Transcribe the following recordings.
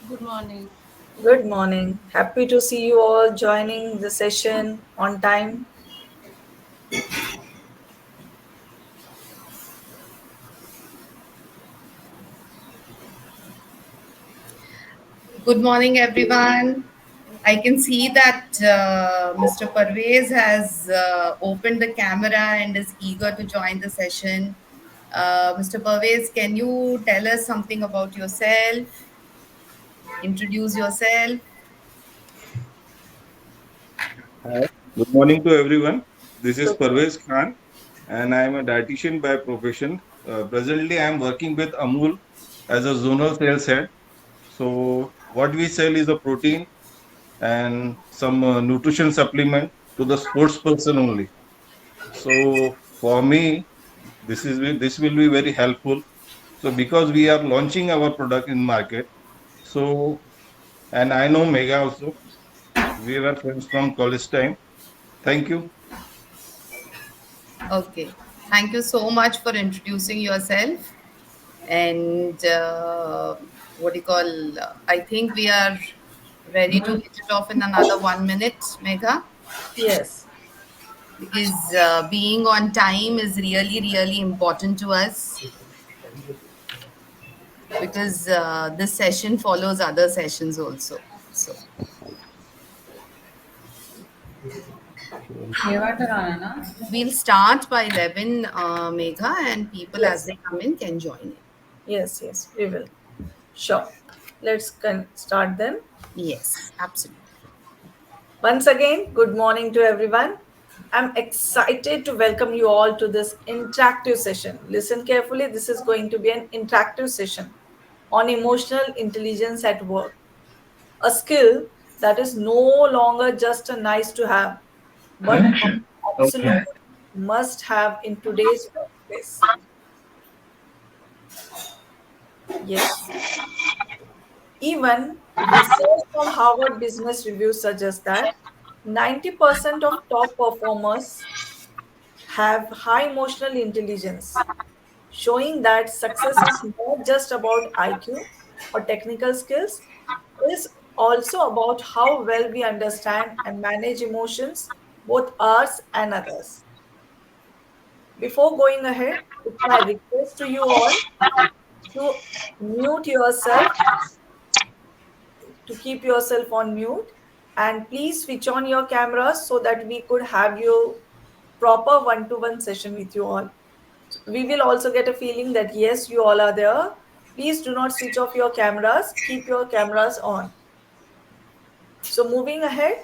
Good morning. Good morning. Happy to see you all joining the session on time. Good morning, everyone. I can see that Mr. Parvez has opened the camera and is eager to join the session. Mr. Parvez, can you tell us something about yourself? Introduce yourself. Hi, good morning to everyone. This is Good Parvez Khan, and I am a dietitian by profession. Presently, I am working with Amul as a zonal sales head. So, what we sell is a protein and some nutrition supplement to the sports person only. So, for me, this will be very helpful. So, because we are launching our product in market, so and I know Mega also. We were friends from college time. Thank you. Okay. Thank you so much for introducing yourself. And what do you call? I think we are ready to hit it off in another 1 minute, Megha. Yes. Because being on time is really, really important to us because this session follows other sessions also. So we'll start by 11, Megha, and people as Yes. they come in can join in. Yes, we will. Sure. Let's start then. Yes, absolutely. Once again, good morning to everyone. I'm excited to welcome you all to this interactive session. Listen carefully, this is going to be an interactive session on emotional intelligence at work, a skill that is no longer just a nice to have, but an Okay. absolute must have in today's workplace. Yes, even research from Harvard Business Review suggests that 90% of top performers have high emotional intelligence, showing that success is not just about IQ or technical skills, it is also about how well we understand and manage emotions, both ours and others. Before going ahead, it's my request to you all to mute yourself, to keep yourself on mute, and please switch on your cameras so that we could have your proper one-to-one session with you all. We will also get a feeling that yes, you all are there. Please do not switch off your cameras, keep your cameras on. So, moving ahead,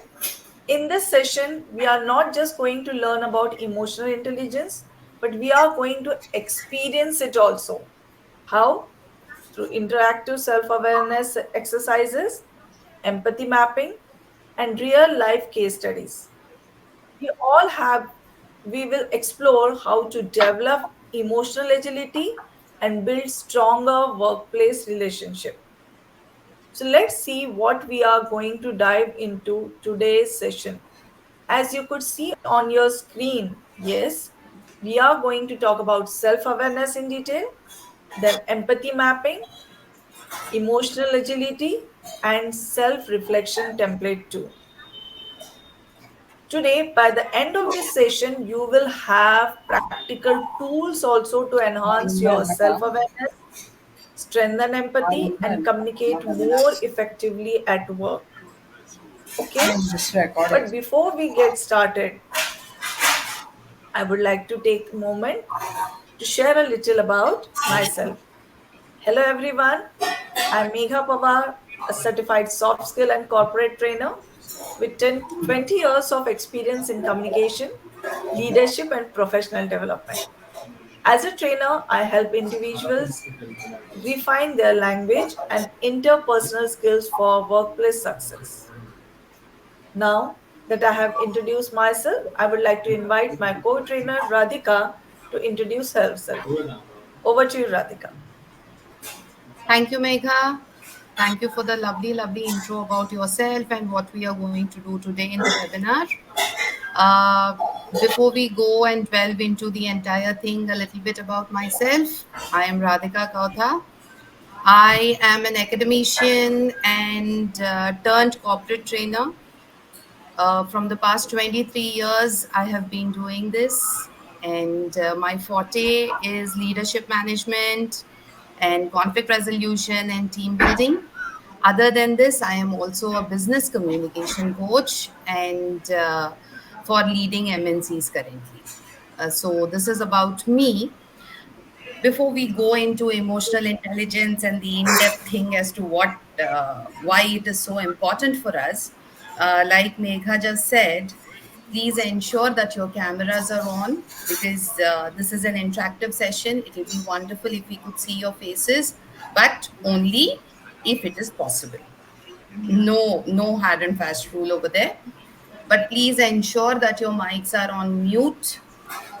in this session, we are not just going to learn about emotional intelligence, but we are going to experience it also. How? Through interactive self awareness exercises, empathy mapping, and real life case studies. We all have, we will explore how to develop emotional agility and build stronger workplace relationship. So let's see what we are going to dive into today's session. As you could see on your screen, yes, we are going to talk about self awareness in detail, then empathy mapping, emotional agility, and self reflection template too. Today, by the end of this session, you will have practical tools also to enhance your self awareness, strengthen empathy, and communicate more effectively at work. Okay? But before we get started, I would like to take a moment to share a little about myself. Hello, everyone. I'm Megha Pawar, a certified soft skill and corporate trainer with 20 years of experience in communication, leadership, and professional development. As a trainer, I help individuals refine their language and interpersonal skills for workplace success. Now that I have introduced myself, I would like to invite my co trainer Radhika to introduce herself. Over to you, Radhika. Thank you, Megha. Thank you for the lovely, lovely intro about yourself and what we are going to do today in the webinar. Uh, Before we go and delve into the entire thing, a little bit about myself. I am Radhika Kautha. I am an academician and turned corporate trainer. From the past 23 years, I have been doing this, and my forte is leadership management and conflict resolution and team building. Other than this, I am also a business communication coach and for leading MNCs currently. So, this is about me. Before we go into emotional intelligence and the in-depth thing as to why it is so important for us, like Megha just said, please ensure that your cameras are on because this is an interactive session. It will be wonderful if we could see your faces, but only if it is possible. No hard and fast rule over there, but please ensure that your mics are on mute.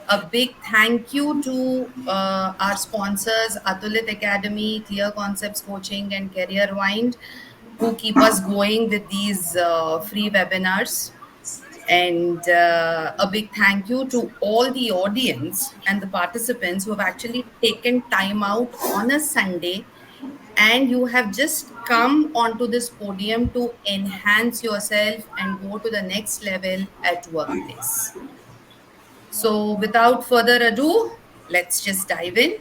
A big thank you to our sponsors, Atulit Academy, Clear Concepts Coaching, and Career Wind, who keep us going with these free webinars. And a big thank you to all the audience and the participants who have actually taken time out on a Sunday and you have just come onto this podium to enhance yourself and go to the next level at workplace. So, without further ado, let's just dive in.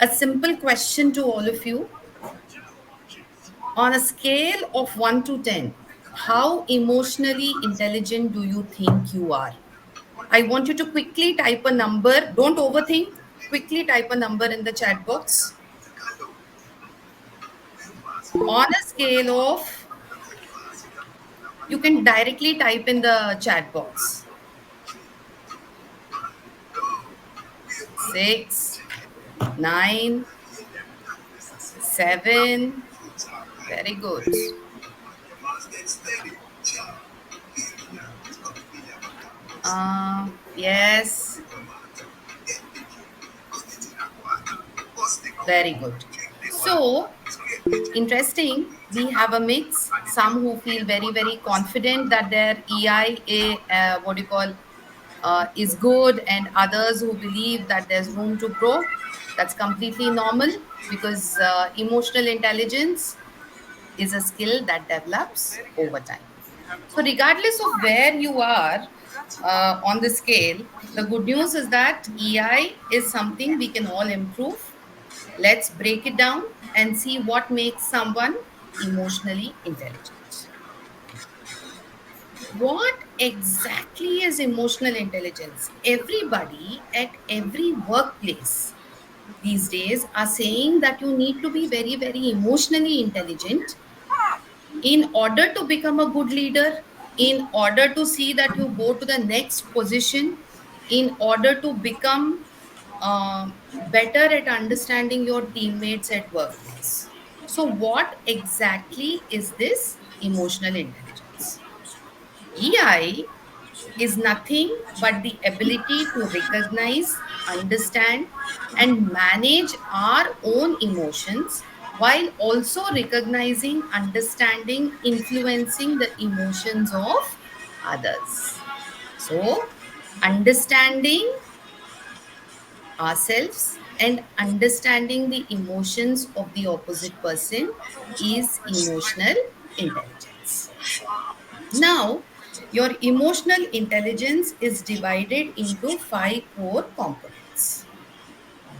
A simple question to all of you. On a scale of 1 to 10, how emotionally intelligent do you think you are? I want you to quickly type a number. Don't overthink. Quickly type a number in the chat box. On a scale of, you can directly type in the chat box. 6, 9, 7. Very good. Yes. Very good. So, interesting. We have a mix. Some who feel very, very confident that their EI, what do you call, is good, and others who believe that there's room to grow. That's completely normal because emotional intelligence is a skill that develops over time. So, regardless of where you are on the scale, the good news is that EI is something we can all improve. Let's break it down and see what makes someone emotionally intelligent. What exactly is emotional intelligence? Everybody at every workplace these days are saying that you need to be very, very emotionally intelligent in order to become a good leader, in order to see that you go to the next position, in order to become better at understanding your teammates at workplace. So, what exactly is this emotional intelligence? EI is nothing but the ability to recognize, understand, and manage our own emotions while also recognizing, understanding, influencing the emotions of others. So, understanding ourselves and understanding the emotions of the opposite person is emotional intelligence. Now, your emotional intelligence is divided into 5 core components.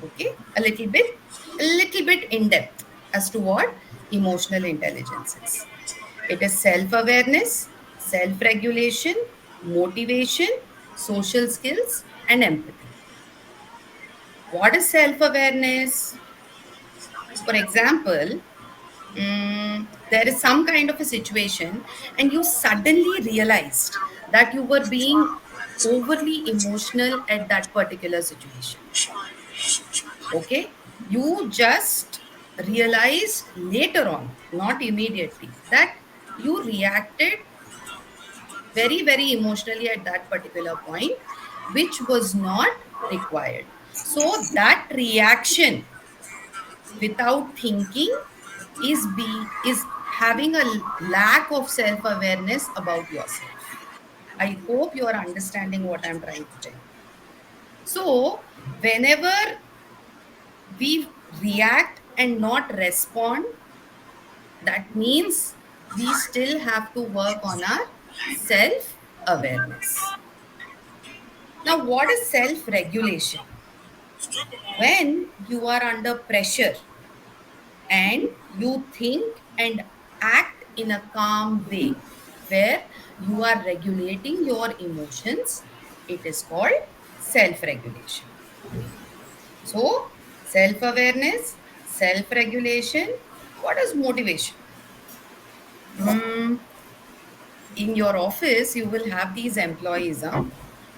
Okay, a little bit in depth as to what emotional intelligence is. It is self-awareness, self-regulation, motivation, social skills, and empathy. What is self-awareness? For example, there is some kind of a situation and you suddenly realized that you were being overly emotional at that particular situation. Okay, you just realized later on, not immediately, that you reacted very, very emotionally at that particular point, which was not required. So that reaction without thinking is having a lack of self awareness about yourself. I hope you are understanding what I'm trying to tell you. So whenever we react and not respond, that means we still have to work on our self awareness. Now, what is self regulation? When you are under pressure and you think and act in a calm way, where you are regulating your emotions, it is called self regulation. So, self awareness, self regulation. What is motivation? Hmm, in your office, you will have these employees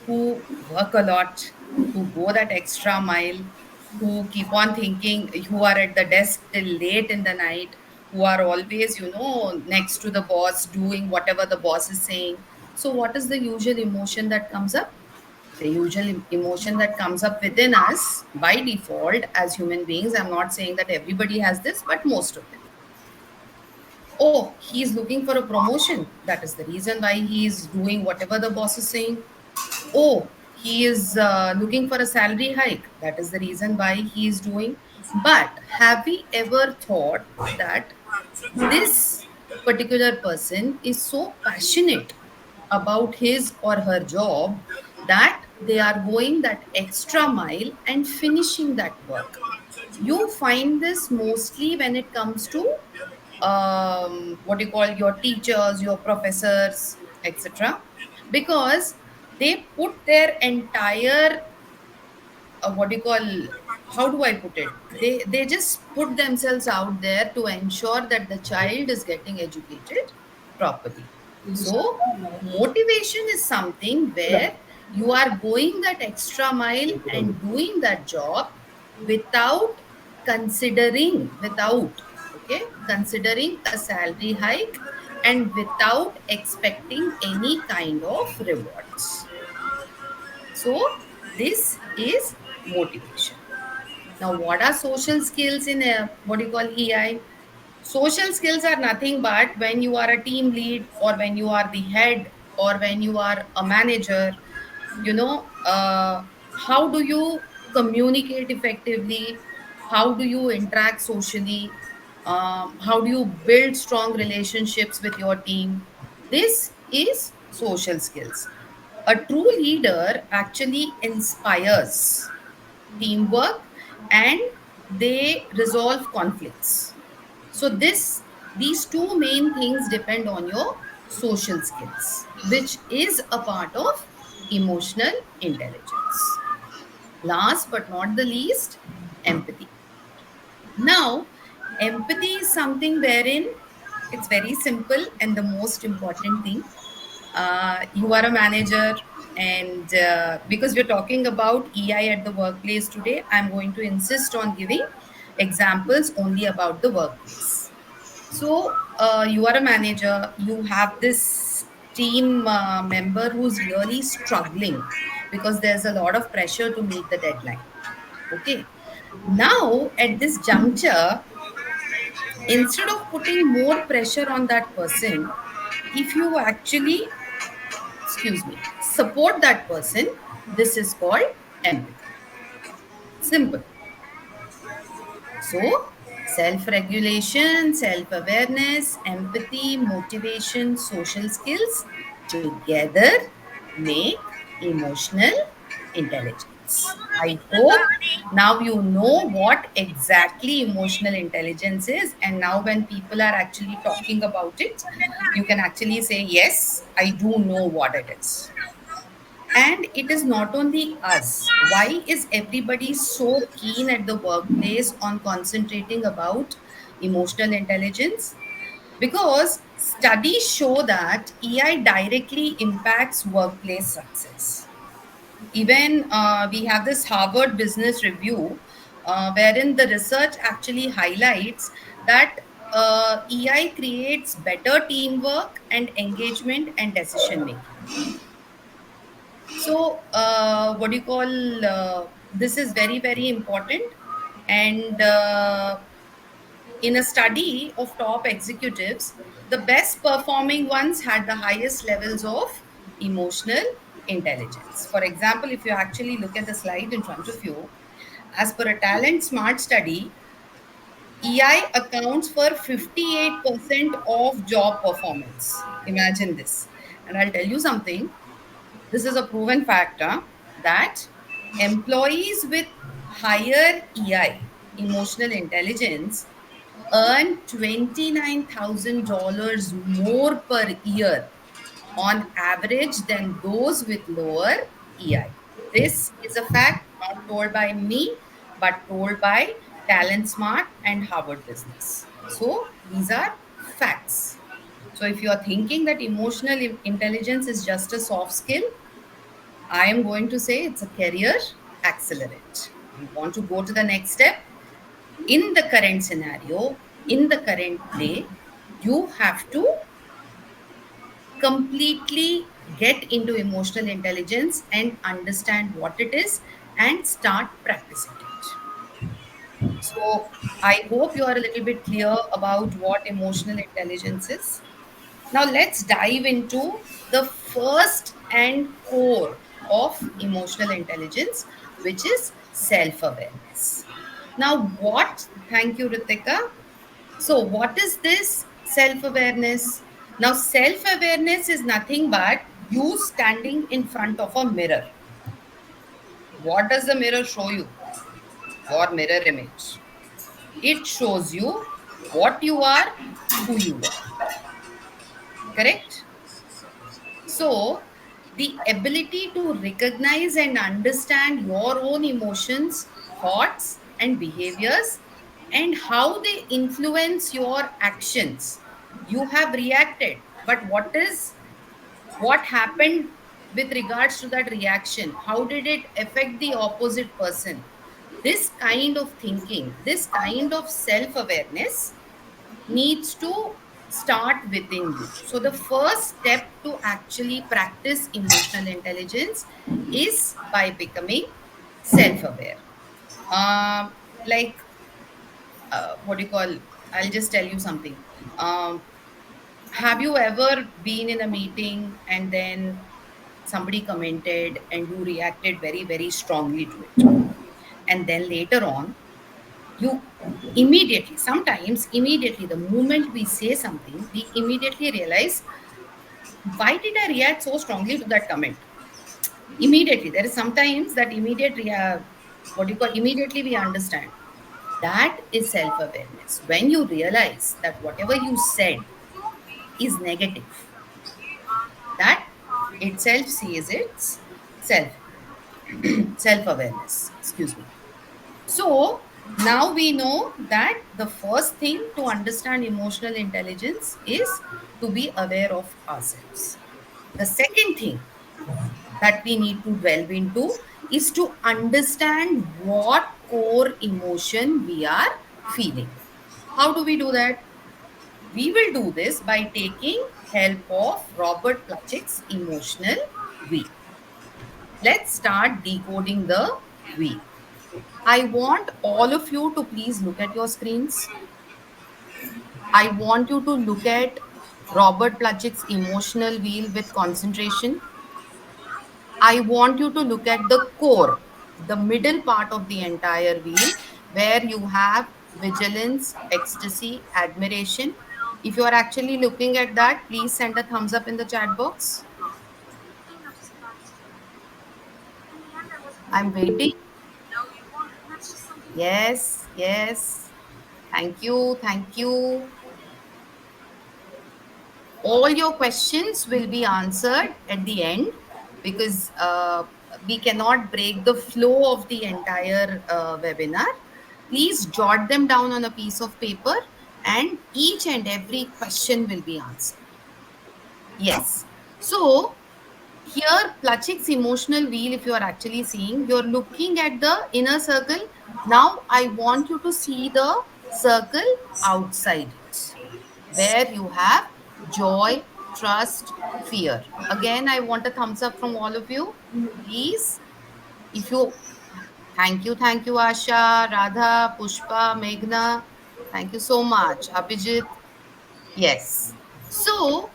who work a lot, who go that extra mile, who keep on thinking, who are at the desk till late in the night, who are always, next to the boss, doing whatever the boss is saying. So, what is the usual emotion that comes up? The usual emotion that comes up within us by default as human beings. I'm not saying that everybody has this, but most of them. Oh, he's looking for a promotion. That is the reason why he's doing whatever the boss is saying. Oh, he is looking for a salary hike. That is the reason why he is doing. But have we ever thought that this particular person is so passionate about his or her job that they are going that extra mile and finishing that work? You find this mostly when it comes to what you call your teachers, your professors, etc., because they put their entire what do you call, how do I put it, they just put themselves out there to ensure that the child is getting educated properly. So motivation is something where you are going that extra mile and doing that job without considering a salary hike and without expecting any kind of rewards. So this is motivation. Now, what are social skills in what do you call EI? Social skills are nothing but when you are a team lead or when you are the head or when you are a manager, you know, how do you communicate effectively? How do you interact socially? How do you build strong relationships with your team? This is social skills. A true leader actually inspires teamwork and they resolve conflicts. So these two main things depend on your social skills, which is a part of emotional intelligence. Last but not the least, empathy. Now, empathy is something wherein it's very simple and the most important thing. You are a manager, and because we're talking about EI at the workplace today, I'm going to insist on giving examples only about the workplace. So, you are a manager, you have this team member who's really struggling because there's a lot of pressure to meet the deadline. Okay. Now, at this juncture, instead of putting more pressure on that person, if you actually, excuse me, support that person, this is called empathy. Simple. So, self regulation, self awareness, empathy, motivation, social skills together make emotional intelligence. I hope now you know what exactly emotional intelligence is. And now, when people are actually talking about it, you can actually say, yes, I do know what it is. And it is not only us. Why is everybody so keen at the workplace on concentrating about emotional intelligence? Because studies show that EI directly impacts workplace success. Even we have this Harvard Business Review, wherein the research actually highlights that EI creates better teamwork and engagement and decision making. So, what do you call? This is very, very important. And in a study of top executives, the best performing ones had the highest levels of emotional intelligence. For example, if you actually look at the slide in front of you, as per a Talent Smart study, EI accounts for 58% of job performance. Imagine this. And I'll tell you something. This is a proven factor that employees with higher EI, emotional intelligence, earn $29,000 more per year on average than those with lower EI. This is a fact not told by me, but told by Talent Smart and Harvard Business. So these are facts. So if you are thinking that emotional intelligence is just a soft skill, I am going to say it's a career accelerant. You want to go to the next step? In the current scenario, in the current day, you have to completely get into emotional intelligence and understand what it is and start practicing it. So, I hope you are a little bit clear about what emotional intelligence is. Now, let's dive into the first and core of emotional intelligence, which is self awareness. Now, thank you, Ritika. So, what is this self awareness? Now, self awareness is nothing but you standing in front of a mirror. What does the mirror show you? Your mirror image. It shows you what you are, who you are. Correct? So, the ability to recognize and understand your own emotions, thoughts, and behaviors, and how they influence your actions. You have reacted, but what happened with regards to that reaction? How did it affect the opposite person? This kind of thinking, this kind of self awareness needs to start within you. So, the first step to actually practice emotional intelligence is by becoming self aware. Like, what do you call? I'll just tell you something. Um, have you ever been in a meeting and then somebody commented and you reacted very, very strongly to it? And then later on, you immediately, sometimes immediately, the moment we say something, we immediately realize, why did I react so strongly to that comment? Immediately, there is sometimes that what you call, immediately we understand. That is self awareness. When you realize that whatever you said is negative, that itself says it's self self awareness. Excuse me. So now we know that the first thing to understand emotional intelligence is to be aware of ourselves. The second thing that we need to delve into is to understand what core emotion we are feeling. How do we do that? We will do this by taking help of Robert Plutchik's emotional wheel. Let's start decoding the wheel. I want all of you to please look at your screens. I want you to look at Robert Plutchik's emotional wheel with concentration. I want you to look at the core, the middle part of the entire wheel, where you have vigilance, ecstasy, admiration. If you are actually looking at that, please send a thumbs up in the chat box. I'm waiting. Yes, yes. Thank you, thank you. All your questions will be answered at the end because we cannot break the flow of the entire webinar. Please jot them down on a piece of paper and each and every question will be answered. Yes. So, here, Plutchik's emotional wheel, if you are actually seeing, you're looking at the inner circle. Now, I want you to see the circle outside it, where you have joy, trust, fear. Again, I want a thumbs up from all of you. Please, if you thank you, Asha, Radha, Pushpa, Meghna. Thank you so much. Abhijit. Yes. So,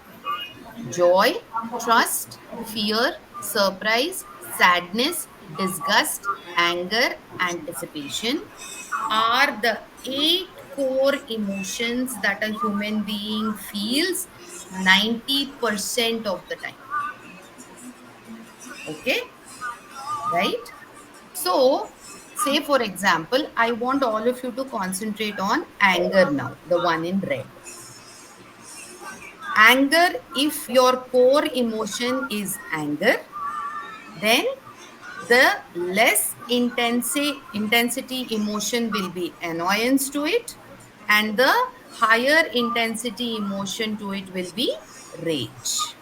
joy, trust, fear, surprise, sadness, disgust, anger, anticipation are the 8 core emotions that a human being feels 90% of the time. Okay, right? So, say for example, I want all of you to concentrate on anger now, the one in red. Anger, if your core emotion is anger, then the less intensity emotion will be annoyance to it, and the higher intensity emotion to it will be rage.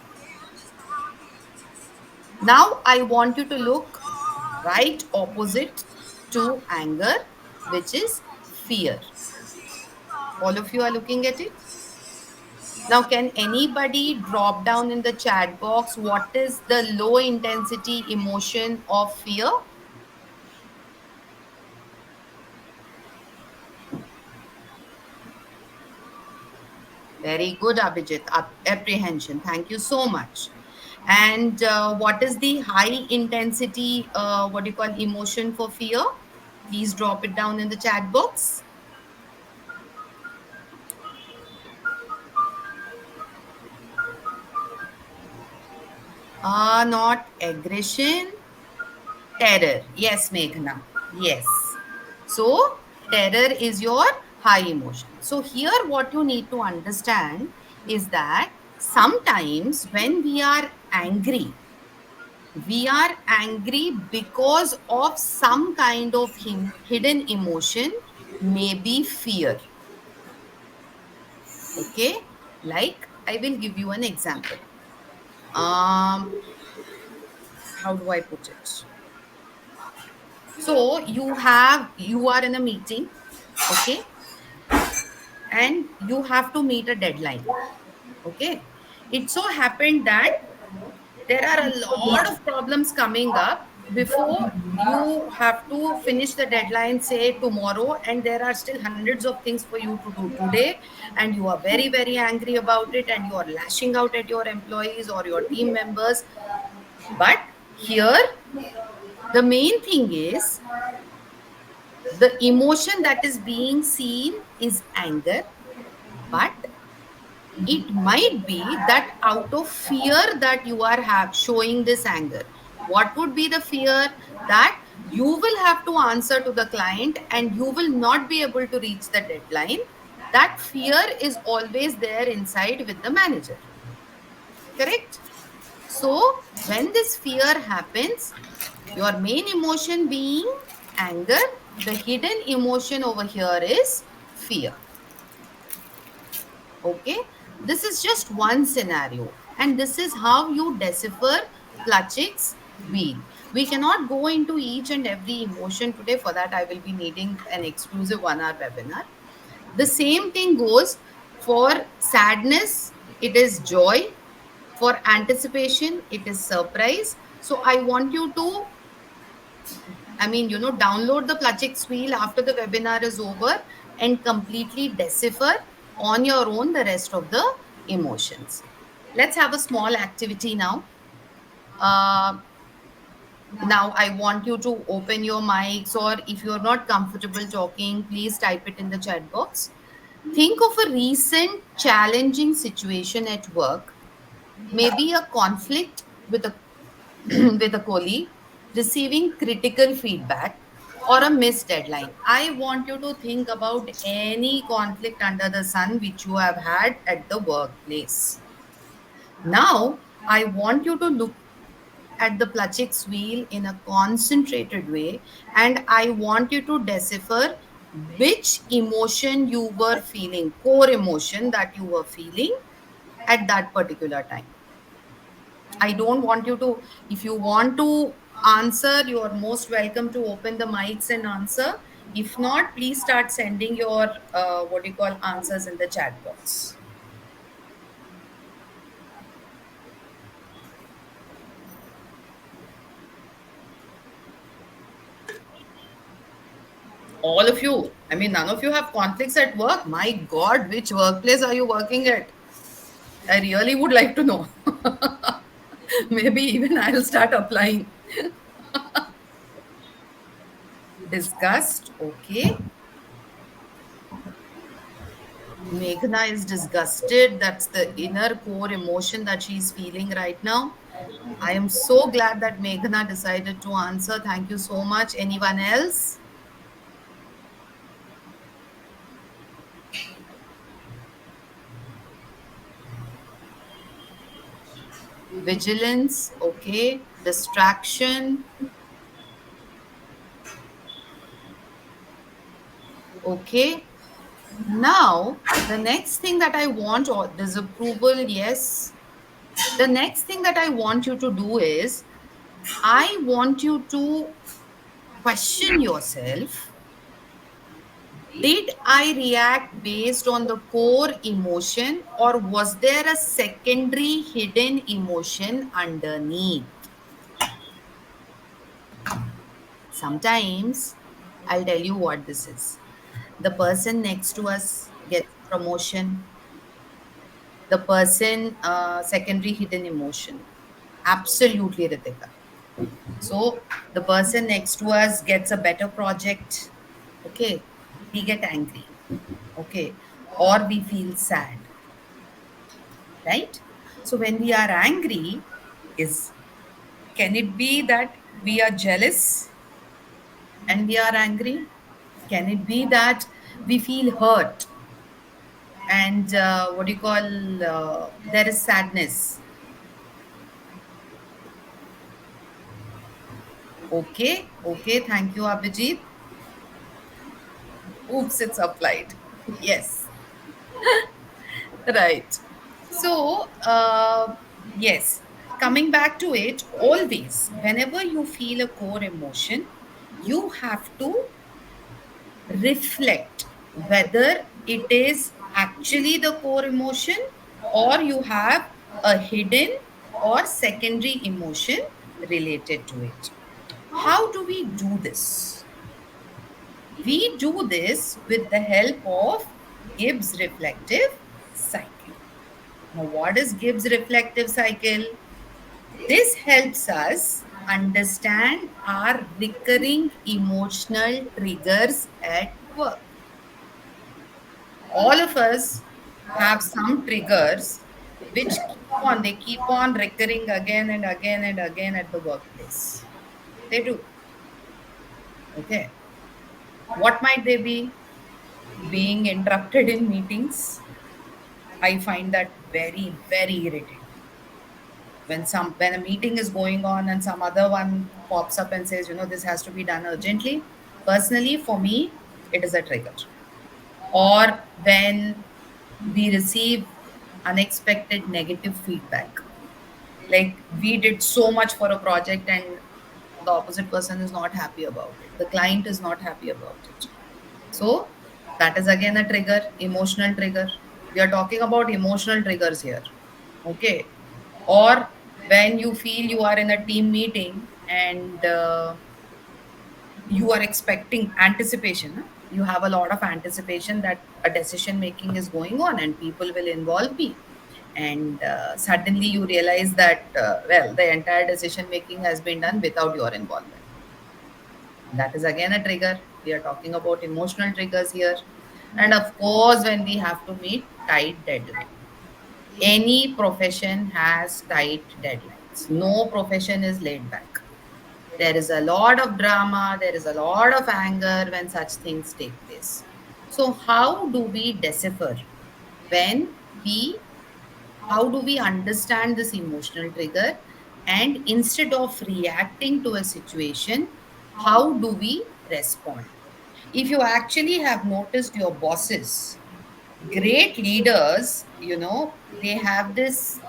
Now I want you to look right opposite to anger, which is fear. All of you are looking at it. Now, can anybody drop down in the chat box what is the low intensity emotion of fear? Very good, Abhijit. Apprehension. Thank you so much. And what is the high intensity, what do you call, emotion for fear? Please drop it down in the chat box. Not aggression, terror. Yes, Meghna. Yes. So, terror is your high emotion. So, here what you need to understand is that sometimes when we are angry because of some kind of hidden emotion, maybe fear. Okay, like I will give you an example. um how do I put it? So you are in a meeting, okay, and you have to meet a deadline. Okay, it so happened that there are a lot of problems coming up before you have to finish the deadline, say tomorrow, and there are still hundreds of things for you to do today, and you are very very angry about it, and you are lashing out at your employees or your team members. But here the main thing is the emotion that is being seen is anger, but it might be that out of fear that you are showing this anger. What would be the fear? That you will have to answer to the client and you will not be able to reach the deadline. That fear is always there inside with the manager, correct? So when this fear happens, your main emotion being anger, the hidden emotion over here is fear. Okay, this is just one scenario, and this is how you decipher Plutchik's wheel. We cannot go into each and every emotion today. For that, I will be needing an exclusive 1 hour webinar. The same thing goes for sadness, it is joy. For anticipation, it is surprise. So, I want you to, download the Plutchik's wheel after the webinar is over and completely decipher on your own the rest of the emotions. Let's have a small activity now. Uh, Now, I want you to open your mics, or if you're not comfortable talking, please type it in the chat box. Think of a recent challenging situation at work, maybe a conflict with a with a colleague, receiving critical feedback, or a missed deadline. I want you to think about any conflict under the sun which you have had at the workplace. Now, I want you to look at the Plutchik's wheel in a concentrated way, and I want you to decipher which emotion you were feeling, core emotion that you were feeling at that particular time. I don't want you to, if you want to answer, you are most welcome to open the mics and answer. If not, please start sending your what do you call answers in the chat box. All of you, I mean, none of you have conflicts at work. My God, which workplace are you working at? I really would like to know. Maybe even I'll start applying. Disgust, okay. Meghna is disgusted. That's the inner core emotion that she's feeling right now. I am so glad that Meghna decided to answer. Thank you so much. Anyone else? Vigilance, okay. Distraction, okay. Now, the next thing that I want, or disapproval, yes. The next thing that I want you to do is, I want you to question yourself. Did I react based on the core emotion, or was there a secondary hidden emotion underneath? Sometimes I'll tell you what this is. The person next to us gets promotion, the person, secondary hidden emotion. Absolutely, Ritika. So the person next to us gets a better project. Okay, we get angry. Okay, or we feel sad, right? So when we are angry, is can it be that we are jealous and we are angry? Can it be that we feel hurt and what do you call there is sadness? Okay, okay, thank you, Abhijit. Oops, it's applied. Yes, right. So, yes, coming back to it, always, whenever you feel a core emotion, you have to reflect whether it is actually the core emotion or you have a hidden or secondary emotion related to it. How do we do this? We do this with the help of Gibbs reflective cycle. Now, what is Gibbs reflective cycle? This helps us understand our recurring emotional triggers at work. All of us have some triggers which keep on recurring again and again and again at the workplace. They do. Okay. What might they be? Being interrupted in meetings. I find that very, very irritating. When a meeting is going on and some other one pops up and says, this has to be done urgently. Personally, for me, it is a trigger. Or when we receive unexpected negative feedback, like we did so much for a project and the opposite person is not happy about it, the client is not happy about it. So that is again a trigger, emotional trigger. We are talking about emotional triggers here. Okay. Or when you feel you are in a team meeting and you are expecting anticipation, huh? You have a lot of anticipation that a decision making is going on and people will involve me, and suddenly you realize that well, the entire decision making has been done without your involvement. That is again a trigger. We are talking about emotional triggers here. And of course, when we have to meet tight deadline, any profession has tight deadlines. No profession is laid back. There is a lot of drama, there is a lot of anger when such things take place. So, how do we decipher when we, how do we understand this emotional trigger? And instead of reacting to a situation, how do we respond? If you actually have noticed your bosses, great leaders, they have this,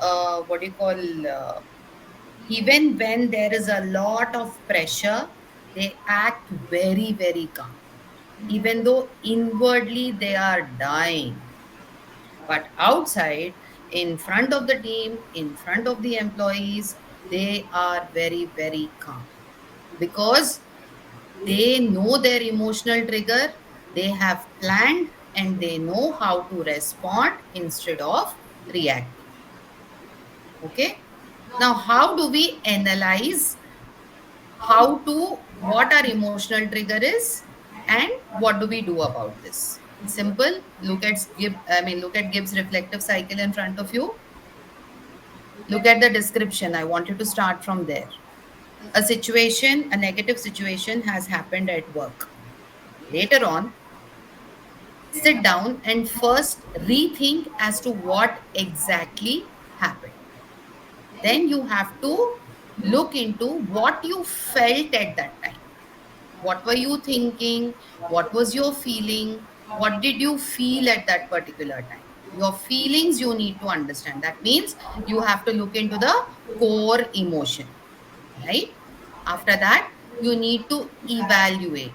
what do you call, even when there is a lot of pressure, they act very, very calm, even though inwardly they are dying. But outside, in front of the team, in front of the employees, they are very, very calm because they know their emotional trigger, they have planned, and they know how to respond instead of reacting. Okay. Now, how do we analyze what our emotional trigger is and what do we do about this? Simple. Look at Gibbs reflective cycle in front of you. Look at the description. I want you to start from there. A situation, a negative situation has happened at work. Later on, sit down and first rethink as to what exactly happened. Then you have to look into what you felt at that time. What were you thinking? What was your feeling? What did you feel at that particular time? Your feelings you need to understand. That means you have to look into the core emotion, right? After that, you need to evaluate.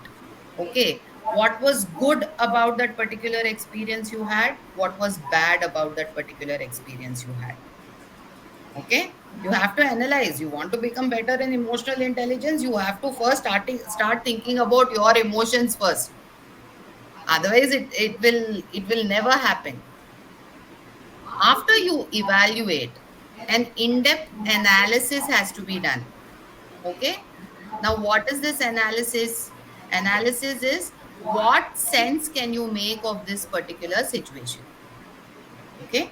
Okay, what was good about that particular experience you had? What was bad about that particular experience you had? Okay, you have to analyze. You want to become better in emotional intelligence, you have to first start thinking about your emotions first. Otherwise, it will never happen. After you evaluate, an in-depth analysis has to be done. Okay, now what is this analysis? Analysis is what sense can you make of this particular situation. Okay,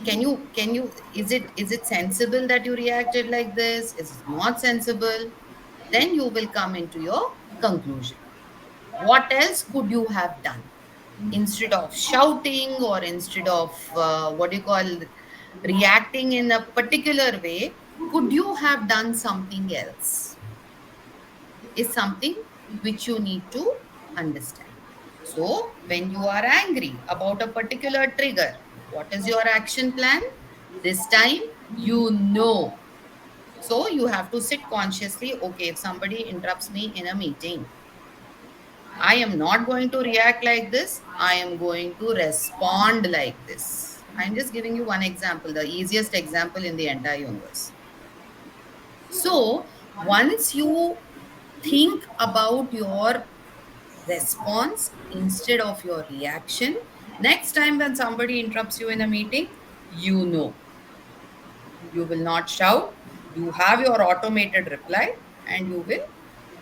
can you is it sensible that you reacted like this? Is it not sensible? Then you will come into your conclusion. What else could you have done? Instead of shouting, or instead of what do you call, reacting in a particular way, could you have done something else? Is something which you need to understand. So, when you are angry about a particular trigger, what is your action plan? This time, you know. So, you have to sit consciously. Okay, if somebody interrupts me in a meeting, I am not going to react like this. I am going to respond like this. I'm just giving you one example, the easiest example in the entire universe. So, once you think about your response instead of your reaction, next time when somebody interrupts you in a meeting, you know. You will not shout. You have your automated reply and you will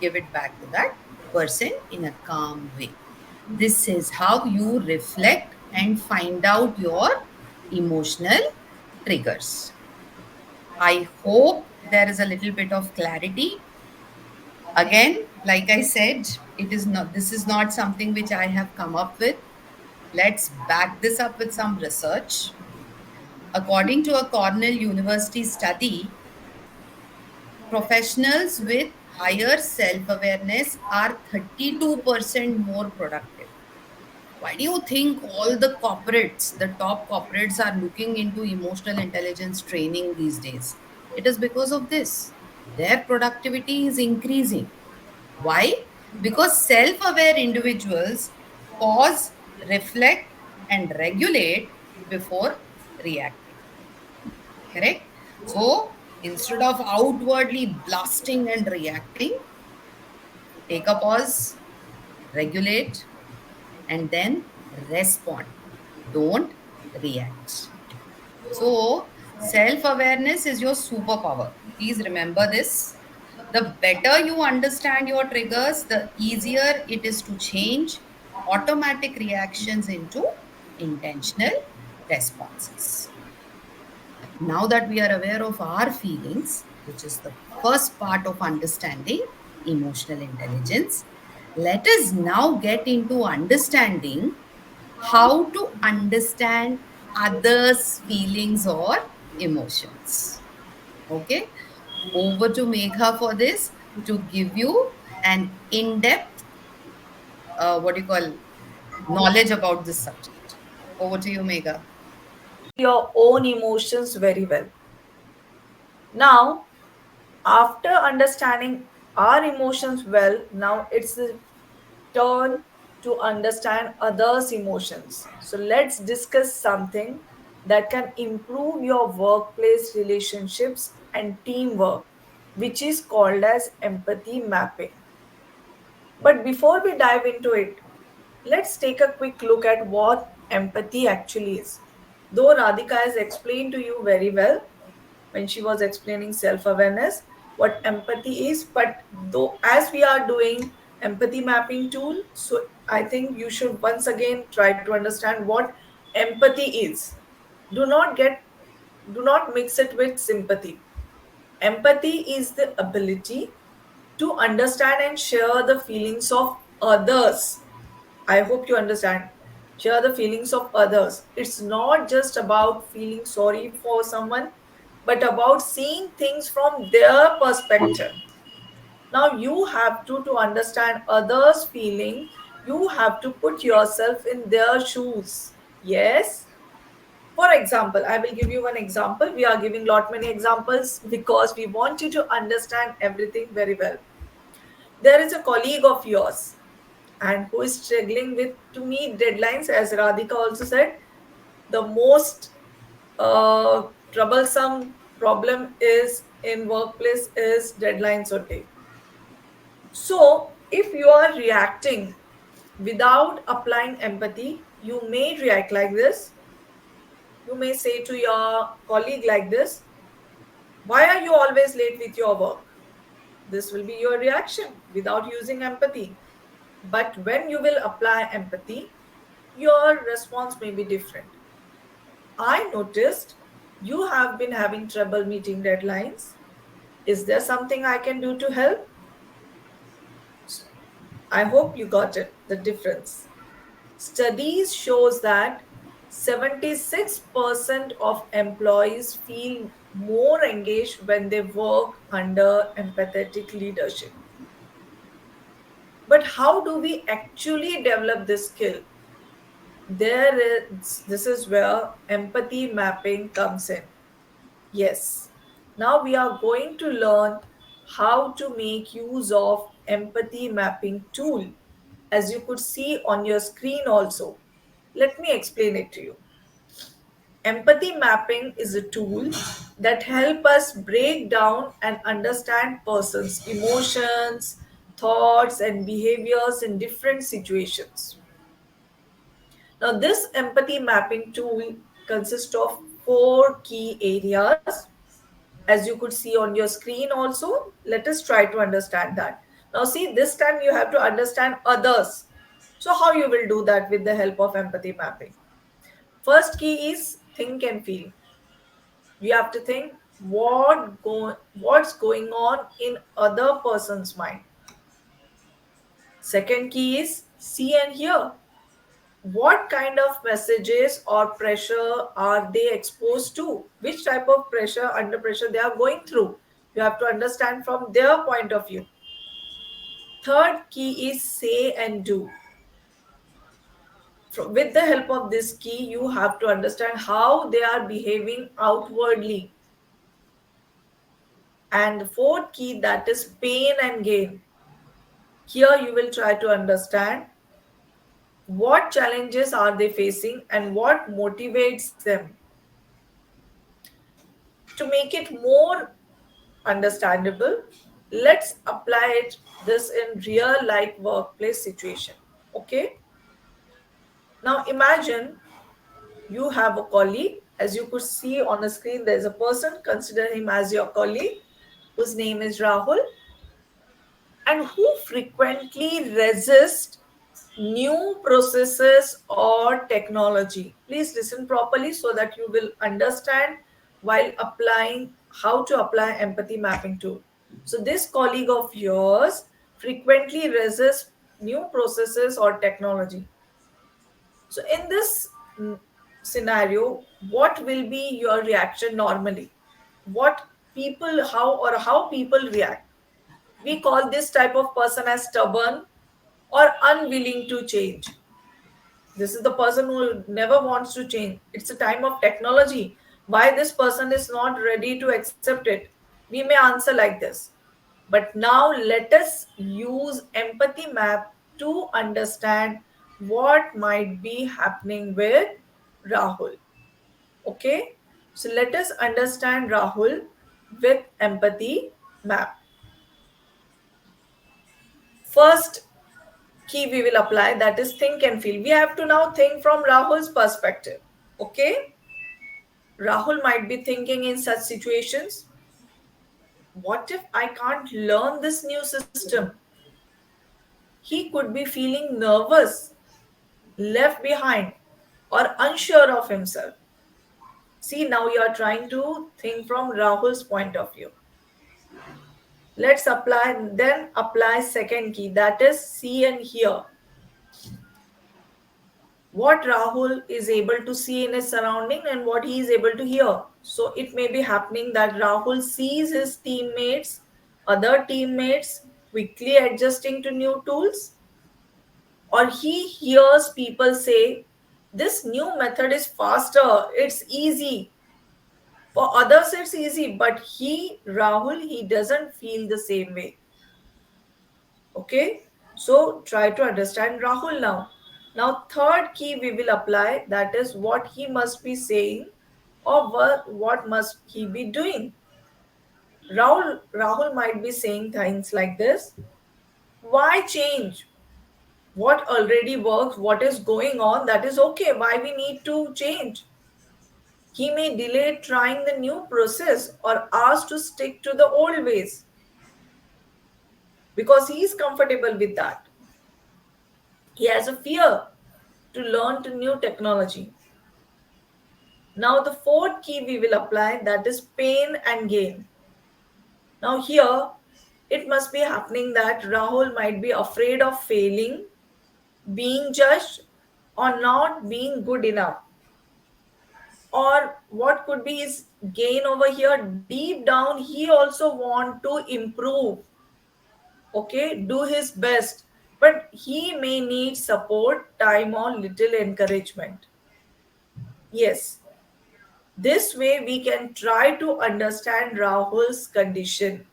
give it back to that person in a calm way. This is how you reflect and find out your emotional triggers. I hope there is a little bit of clarity. Again, like I said, this is not something which I have come up with. Let's back this up with some research. According to a Cornell University study, professionals with higher self awareness are 32% more productive. Why do you think all the top corporates, are looking into emotional intelligence training these days? It is because of this. Their productivity is increasing. Why? Because self aware individuals pause, reflect, and regulate before reacting. Correct? So instead of outwardly blasting and reacting, take a pause, regulate, and then respond. Don't react. So, self awareness is your superpower. Please remember this. The better you understand your triggers, the easier it is to change automatic reactions into intentional responses. Now that we are aware of our feelings, which is the first part of understanding emotional intelligence, let us now get into understanding how to understand others' feelings or emotions. Okay, over to Megha for this to give you an in depth, what do you call, knowledge about this subject. Over to you, Megha. Your own emotions very well. Now, after understanding our emotions well, now it's the turn to understand others' emotions. So, let's discuss something that can improve your workplace relationships and teamwork, which is called as empathy mapping. But before we dive into it, let's take a quick look at what empathy actually is. Though Radhika has explained to you very well when she was explaining self awareness what empathy is, but though as we are doing empathy mapping tool, so I think you should once again try to understand what empathy is. Do not get do not mix it with sympathy. Empathy is the ability to understand and share the feelings of others. I hope you understand. Share the feelings of others. It's not just about feeling sorry for someone, but about seeing things from their perspective. Now you have to understand others' feeling. You have to put yourself in their shoes. Yes. For example, I will give you one example. We are giving lot many examples because we want you to understand everything very well. There is a colleague of yours and who is struggling with to meet deadlines, as Radhika also said. The most troublesome problem is in workplace is deadlines only. So if you are reacting without applying empathy, you may react like this. You may say to your colleague like this, why are you always late with your work? This will be your reaction without using empathy. But when you will apply empathy, your response may be different. I noticed you have been having trouble meeting deadlines. Is there something I can do to help? I hope you got it, the difference. Studies shows that 76% of employees feel more engaged when they work under empathetic leadership. But how do we actually develop this skill? This is where empathy mapping comes in. Yes. Now we are going to learn how to make use of empathy mapping tool, as you could see on your screen also. Let me explain it to you. Empathy mapping is a tool that help us break down and understand person's emotions, thoughts and behaviors in different situations. Now this empathy mapping tool consists of four key areas, as you could see on your screen also. Let us try to understand that. Now see, this time you have to understand others. So how you will do that with the help of empathy mapping? First key is think and feel. You have to think what's going on in other person's mind. Second key is see and hear. What kind of messages or pressure are they exposed to? Which type of pressure, under pressure they are going through? You have to understand from their point of view. Third key is say and do. With the help of this key, you have to understand how they are behaving outwardly. And the fourth key, that is pain and gain. Here you will try to understand what challenges are they facing and what motivates them. To make it more understandable, let's apply this in real life workplace situation. Okay. Now imagine you have a colleague. As you could see on the screen, there's a person, consider him as your colleague, whose name is Rahul, and who frequently resist new processes or technology. Please listen properly so that you will understand while applying how to apply empathy mapping tool. So this colleague of yours frequently resists new processes or technology. So in this scenario, what will be your reaction normally? What people how people react? We call this type of person as stubborn or unwilling to change. This is the person who never wants to change. It's a time of technology. Why this person is not ready to accept it? We may answer like this. But now let us use empathy map to understand what might be happening with Rahul. Okay? So let us understand Rahul with empathy map. First key we will apply, that is think and feel. We have to now think from Rahul's perspective. Okay? Rahul might be thinking in such situations, what if I can't learn this new system? he could be feeling nervous, left behind, or unsure of himself. See, now you are trying to think from Rahul's point of view. Let's apply second key, that is see and hear. What Rahul is able to see in his surrounding and what he is able to hear. So it may be happening that Rahul sees his teammates, other teammates quickly adjusting to new tools, or he hears people say, this new method is faster, it's easy. For others, it's easy, but Rahul, he doesn't feel the same way. Okay, so try to understand Rahul now. Now, third key we will apply, that is what he must be saying or what must he be doing. Rahul might be saying things like this: why change? What already works, what is going on, that is okay. Why we need to change? He may delay trying the new process or ask to stick to the old ways because he is comfortable with that. He has a fear to learn to new technology. Now the fourth key we will apply, that is pain and gain. Now here it must be happening that Rahul might be afraid of failing, being judged, or not being good enough. Or what could be his gain over here? Deep down, he also want to improve, okay, do his best, but he may need support, time, or little encouragement. Yes, this way we can try to understand Rahul's condition,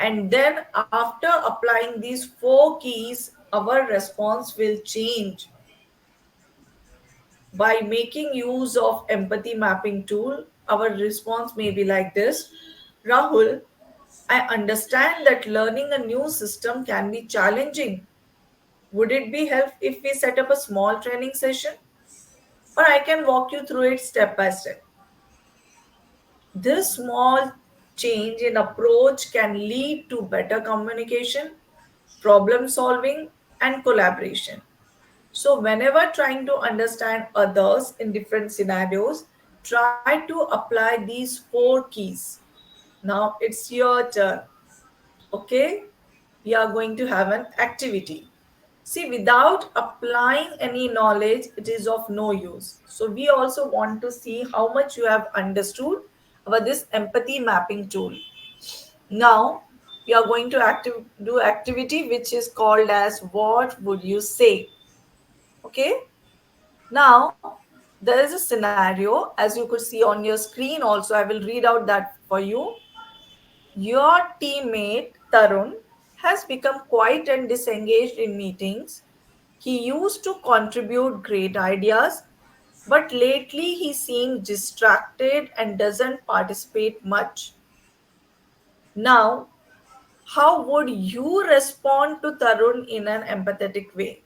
and then after applying these four keys, our response will change. By making use of empathy mapping tool, our response may be like this: Rahul, I understand that learning a new system can be challenging. Would it be help if we set up a small training session? Or I can walk you through it step by step. This small change in approach can lead to better communication, problem solving, and collaboration. So, whenever trying to understand others in different scenarios, try to apply these four keys. Now it's your turn. Okay, we are going to have an activity. See, without applying any knowledge, it is of no use. So we also want to see how much you have understood about this empathy mapping tool. Now we are going to do activity which is called as what would you say. Okay. Now there is a scenario, as you could see on your screen. Also, I will read out that for you. Your teammate Tarun has become quiet and disengaged in meetings. He used to contribute great ideas, but lately he seems distracted and doesn't participate much. Now, how would you respond to Tarun in an empathetic way?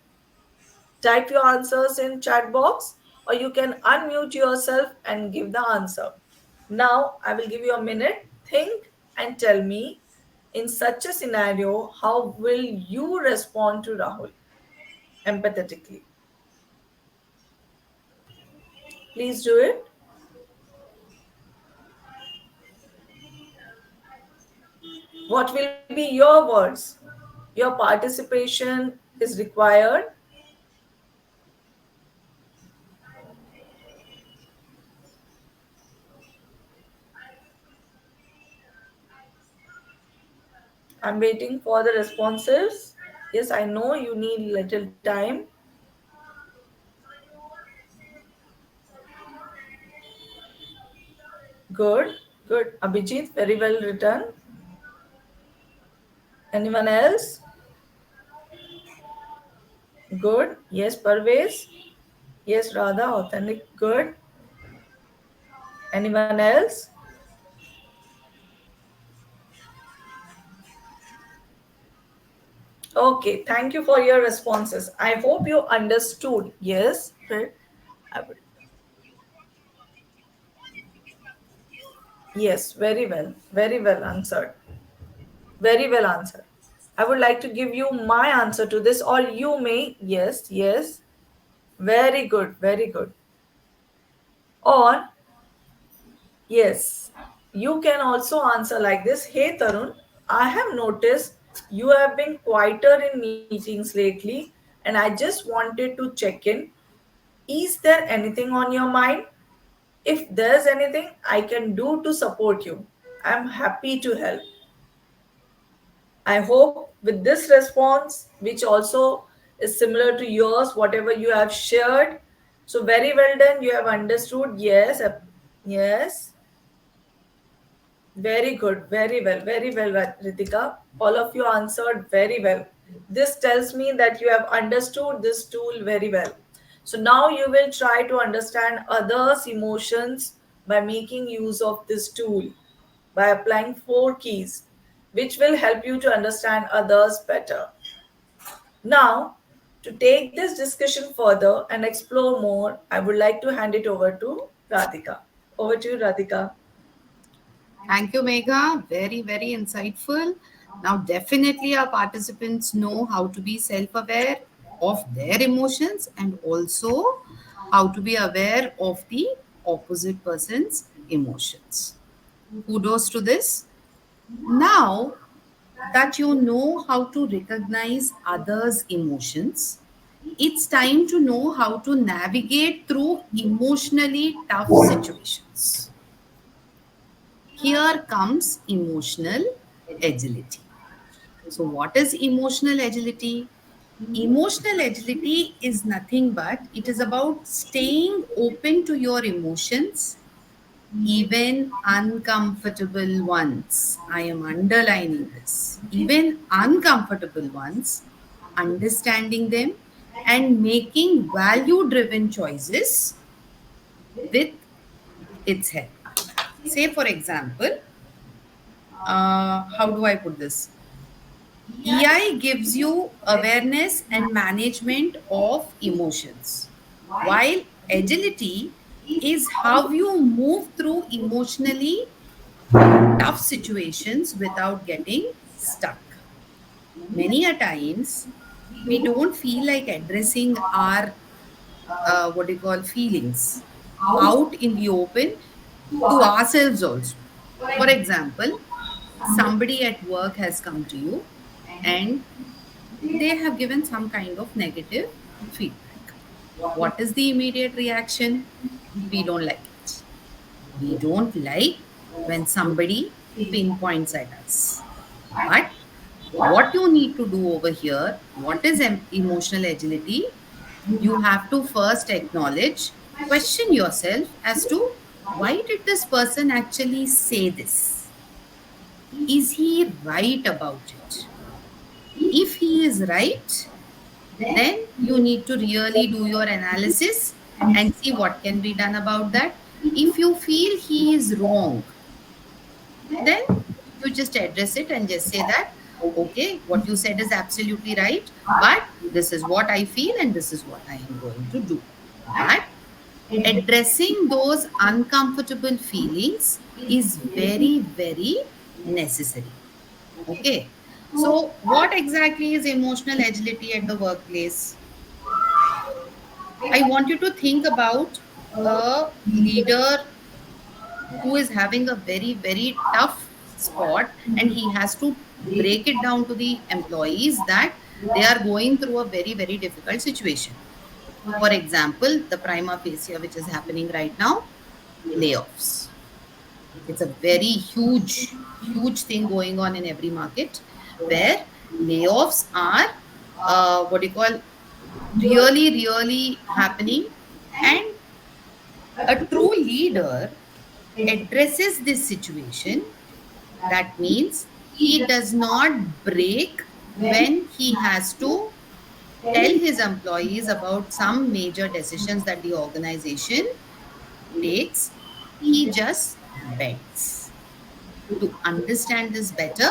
Type your answers in chat box, or you can unmute yourself and give the answer. Now I will give you a minute. Think and tell me, in such a scenario, how will you respond to Rahul empathetically? Please do it. What will be your words? Your participation is required. I'm waiting for the responses. Yes, I know you need little time. Good, good. Abhijit, very well written. Anyone else? Good. Yes, Parvez. Yes, Radha, authentic. Good. Anyone else? Okay, thank you for your responses. I hope you understood. Yes, right. I would- Yes, very well. Very well answered. Very well answered. I would like to give you my answer to this, or you may, yes, yes, very good, very good. Or, yes, you can also answer like this. Hey Tarun, I have noticed you have been quieter in meetings lately, and I just wanted to check in. Is there anything on your mind? If there's anything I can do to support you, I'm happy to help. I hope with this response, which also is similar to yours, whatever you have shared. So, very well done. You have understood. Yes, yes. Very good. Very well, Ritika. All of you answered very well. This tells me that you have understood this tool very well. So now you will try to understand others' emotions by making use of this tool, by applying four keys, which will help you to understand others better. Now, to take this discussion further and explore more, I would like to hand it over to Radhika. Over to you, Radhika. Thank you, Megha. Very, very insightful. Now, definitely, our participants know how to be self aware of their emotions and also how to be aware of the opposite person's emotions. Kudos to this. Now that you know how to recognize others' emotions, it's time to know how to navigate through emotionally tough situations. Here comes emotional agility. So, what is emotional agility? Emotional agility is nothing but it is about staying open to your emotions, even uncomfortable ones. I am underlining this. Even uncomfortable ones, understanding them and making value driven choices with its help. Say, for example, how do I put this? EI gives you awareness and management of emotions, while agility is how you move through emotionally tough situations without getting stuck. Many a times, we don't feel like addressing our what do you call feelings out in the open to ourselves also. For example, somebody at work has come to you and they have given some kind of negative feedback. What is the immediate reaction? We don't like it. We don't like when somebody pinpoints at us. But what you need to do over here, what is emotional agility? You have to first acknowledge, question yourself as to why did this person actually say this? Is he right about it? If he is right, then you need to really do your analysis and see what can be done about that. If you feel he is wrong, then you just address it and just say that, okay, what you said is absolutely right, but this is what I feel and this is what I am going to do. But addressing those uncomfortable feelings is very, very necessary. Okay. So, what exactly is emotional agility at the workplace? I want you to think about a leader who is having a very, very tough spot and he has to break it down to the employees that they are going through a very, very difficult situation. For example, the prima facie, which is happening right now, layoffs. It's a very huge, huge thing going on in every market where layoffs are what do you call really, really happening. And a true leader addresses this situation. That means he does not break when he has to tell his employees about some major decisions that the organization takes. He just bends. To understand this better,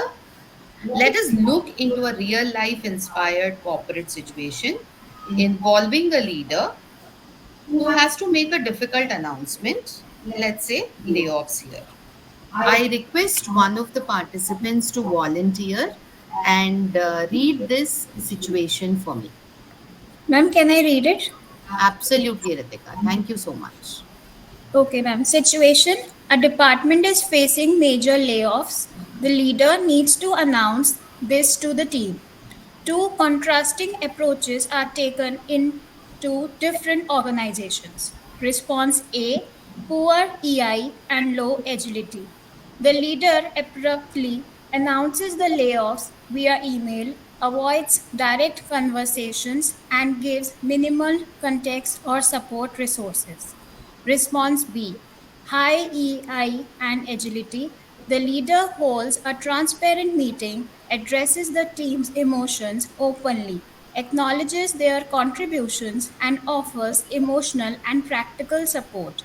let us look into a real life inspired corporate situation involving a leader who has to make a difficult announcement, let's say layoffs here. I request one of the participants to volunteer and read this situation for me. Ma'am, can I read it? Absolutely, Ritika. Thank you so much. Okay, ma'am. Situation: a department is facing major layoffs. The leader needs to announce this to the team. Two contrasting approaches are taken in two different organizations. Response A: poor EI and low agility. The leader abruptly announces the layoffs via email, avoids direct conversations, and gives minimal context or support resources. Response B: high EI and agility. The leader holds a transparent meeting, addresses the team's emotions openly, acknowledges their contributions, and offers emotional and practical support.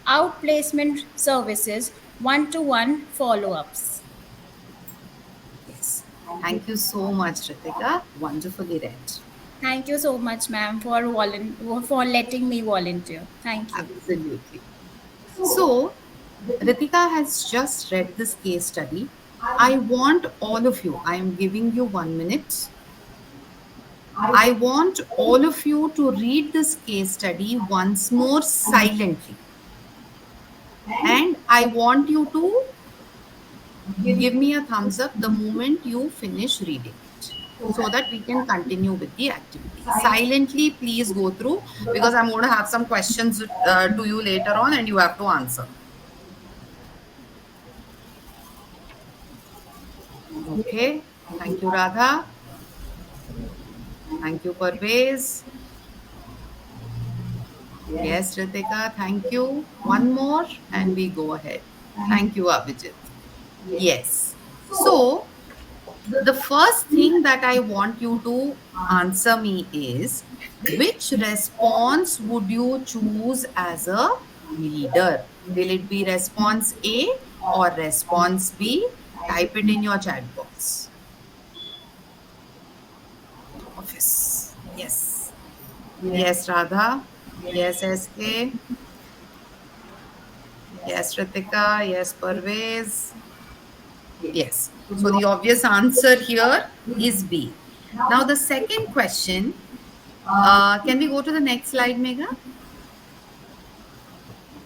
Outplacement services, one to one follow ups. Yes. Thank you so much, Ritika. Wonderfully read. Thank you so much, ma'am, for letting me volunteer. Thank you. Absolutely. So, Ritika has just read this case study. I want all of you, I am giving you 1 minute. I want all of you to read this case study once more silently. And I want you to give me a thumbs up the moment you finish reading it so that we can continue with the activity. Silently, please go through because I'm going to have some questions to you later on and you have to answer. Okay. Thank you, Radha. Thank you, Parvez. Yes, Ritika, thank you. One more and we go ahead. Thank you, Abhijit. Yes. So, the first thing that I want you to answer me is which response would you choose as a leader? Will it be response A or response B? Type it in your chat box. Office. Yes. Yes, Radha. Yes, SK. Yes, Ritika. Yes, Parvez. Yes. So the obvious answer here is B. Now the second question, can we go to the next slide, Megha?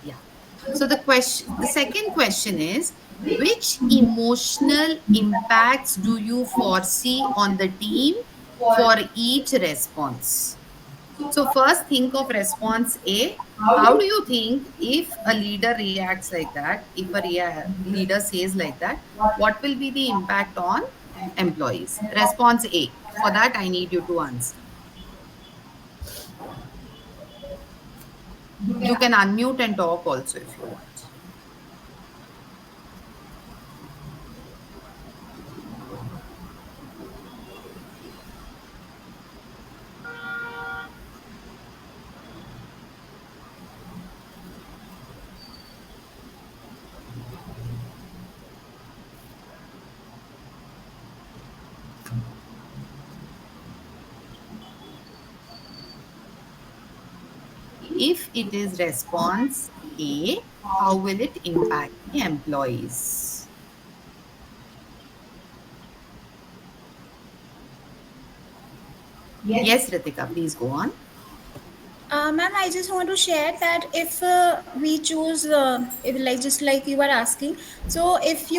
Yeah. So the second question is, which emotional impacts do you foresee on the team for each response? So first think of response A. How do you think if a leader reacts like that, if a leader says like that, what will be the impact on employees? Response A. For that, I need you to answer. You can unmute and talk also if you want. If it is response A, how will it impact the employees? Yes, Ritika, please go on. Ma'am, I just want to share that if we choose, if like just like you were asking, so if we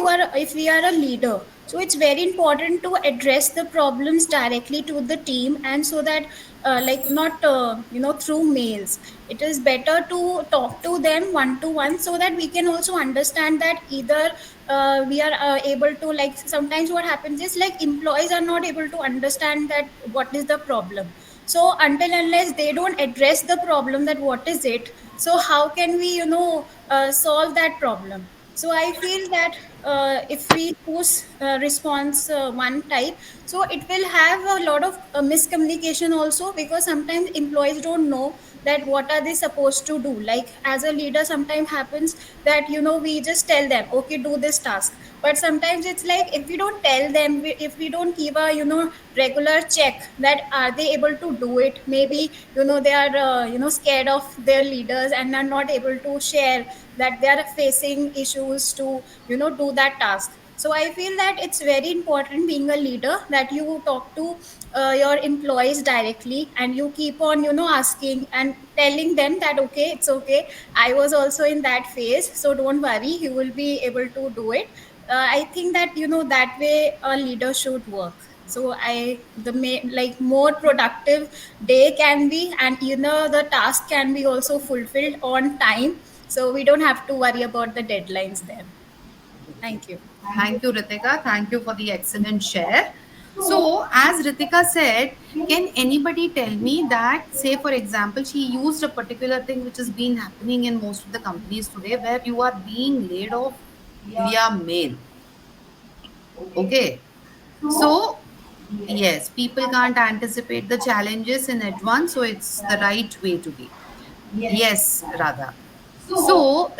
are a leader, so it's very important to address the problems directly to the team, and so that like not through mails. It is better to talk to them one to one so that we can also understand that either we are able to, like, sometimes what happens is like employees are not able to understand that what is the problem. So until unless they don't address the problem, that what is it, so how can we solve that problem? So I feel that if we choose response one type, so it will have a lot of miscommunication also, because sometimes employees don't know that what are they supposed to do. Like as a leader, sometimes happens that we just tell them, okay, do this task, but sometimes it's like if we don't tell them, if we don't give a regular check that are they able to do it, maybe they are scared of their leaders and are not able to share that they are facing issues to do that task. So I feel that it's very important being a leader that you talk to your employees directly, and you keep on asking and telling them that okay, it's okay, I was also in that phase, so don't worry, you will be able to do it. I think that that way a leader should work. So like more productive day can be, and the task can be also fulfilled on time, so we don't have to worry about the deadlines then. Thank you. Thank you, Ritika. Thank you for the excellent share. So, as Ritika said, can anybody tell me that, say, for example, she used a particular thing which has been happening in most of the companies today where you are being laid off via mail? Okay. So, yes, people can't anticipate the challenges in advance, so it's the right way to be. Yes, Radha. So,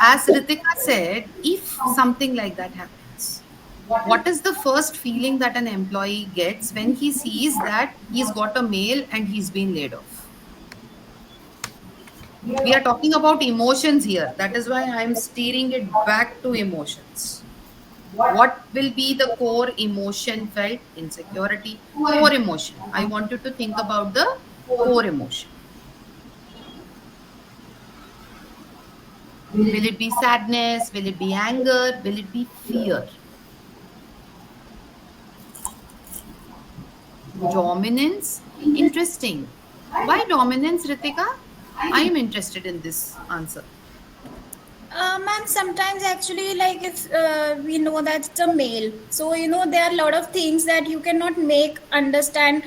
as Ritika said, if something like that happens, what is the first feeling that an employee gets when he sees that he's got a mail and he's been laid off? We are talking about emotions here. That is why I'm steering it back to emotions. What will be the core emotion felt? Insecurity. Core emotion. I want you to think about the core emotion. Will it be sadness? Will it be anger? Will it be fear? Dominance? Interesting. Why dominance, Ritika? I am interested in this answer. Ma'am, sometimes actually, like if we know that it's a male, so there are a lot of things that you cannot make understand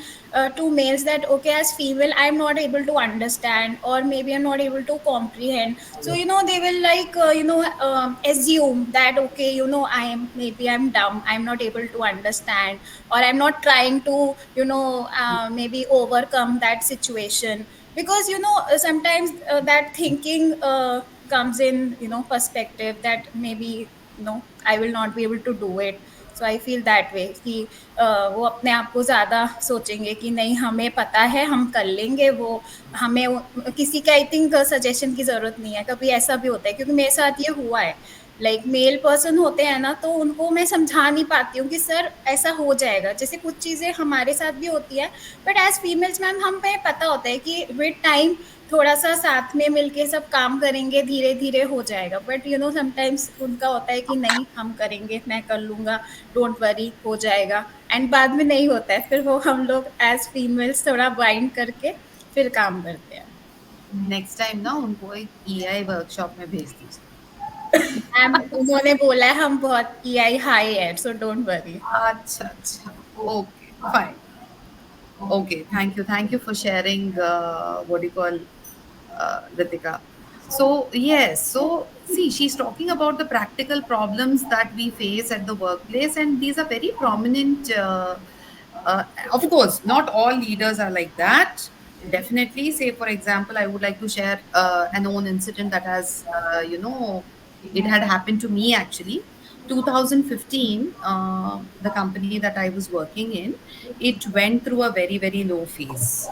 to males, that okay, as female, I'm not able to understand, or maybe I'm not able to comprehend. So they will like assume that okay, I'm dumb, I'm not able to understand, or I'm not trying to maybe overcome that situation, because sometimes that thinking comes in perspective that maybe I will not be able to do it. So I feel that way कि वो अपने आप को ज़्यादा सोचेंगे कि नहीं, हमें पता है, हम कर लेंगे वो, हमें किसी का आई थिंक सजेशन की ज़रूरत नहीं है। कभी ऐसा भी होता है, क्योंकि मेरे साथ ये हुआ है, लाइक मेल पर्सन होते हैं ना, तो उनको मैं समझा नहीं पाती हूँ कि सर ऐसा हो जाएगा, जैसे कुछ चीज़ें हमारे साथ भी होती है, बट एज फीमेल्स मैम हमें पता होता है कि विद टाइम थोड़ा सा साथ में मिलके सब काम करेंगे, धीरे धीरे हो जाएगा, बट समटाइम्स उनका होता है कि नहीं, हम करेंगे, मैं कर लूँगा, डोंट वरी, हो जाएगा, एंड बाद में नहीं होता है, फिर वो हम लोग एज फीमेल्स थोड़ा बाइंड करके फिर काम करते हैं। नेक्स्ट टाइम ना उनको एक EI वर्कशॉप में भेज दीजिए। मैम उन्होंने बोला है हम बहुत EI हाई है, सो डोंट वरी। अच्छा अच्छा, okay fine. Okay, thank you for sharing. What do you call, Ritika? So yes, so see, she's talking about the practical problems that we face at the workplace, and these are very prominent. Of course, not all leaders are like that. Definitely, say for example, I would like to share an own incident that has, it had happened to me actually. 2015, the company that I was working in, it went through a very, very low phase.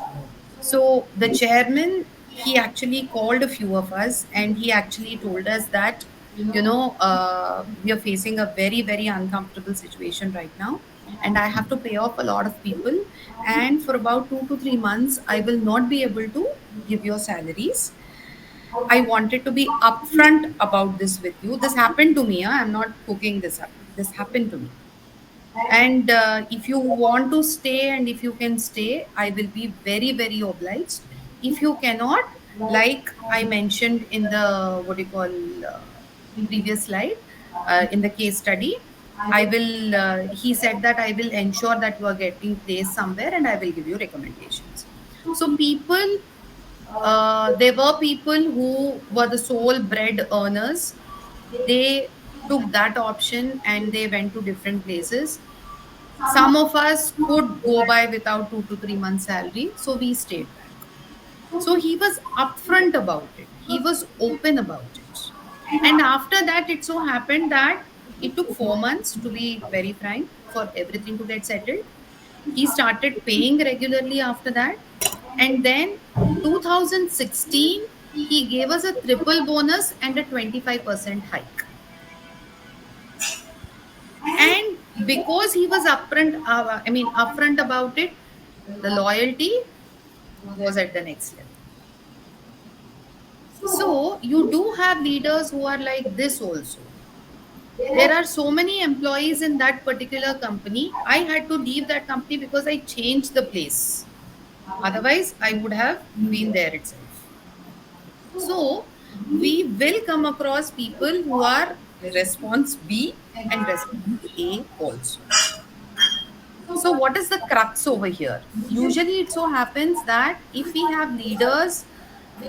So the chairman, he actually called a few of us and he actually told us that, we are facing a very, very uncomfortable situation right now. And I have to pay off a lot of people. And for about 2 to 3 months, I will not be able to give your salaries. I wanted to be upfront about this with you. This happened to me. I'm not cooking this up. This happened to me. And if you want to stay and if you can stay, I will be very, very obliged. If you cannot, like I mentioned in the what do you call previous slide, in the case study, I will. He said that I will ensure that you are getting placed somewhere, and I will give you recommendations. So people, there were people who were the sole bread earners. They took that option and they went to different places. Some of us could go by without 2 to 3 months salary, so we stayed back. So he was upfront about it. He was open about it. And after that, it so happened that it took 4 months, to be very frank, for everything to get settled. He started paying regularly after that. And then 2016, he gave us a triple bonus and a 25% hike. because he was upfront about it, the loyalty was at the next level. So you do have leaders who are like this also. There are so many employees in that particular company. I had to leave that company because I changed the place. Otherwise, I would have been there itself. So we will come across people who are response B and response A also. So what is the crux over here? Usually it so happens that if we have leaders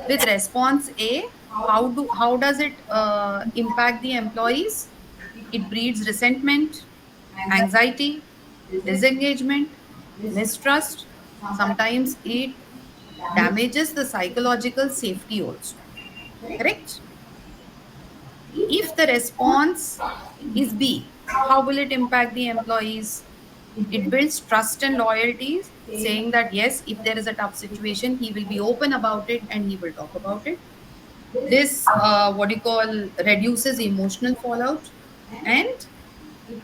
with response A, how does it impact the employees? It breeds resentment, anxiety, disengagement, mistrust. Sometimes it damages the psychological safety also. Correct? If the response is B, how will it impact the employees? It builds trust and loyalty, saying that yes, if there is a tough situation, he will be open about it and he will talk about it. This, what you call, reduces emotional fallout, and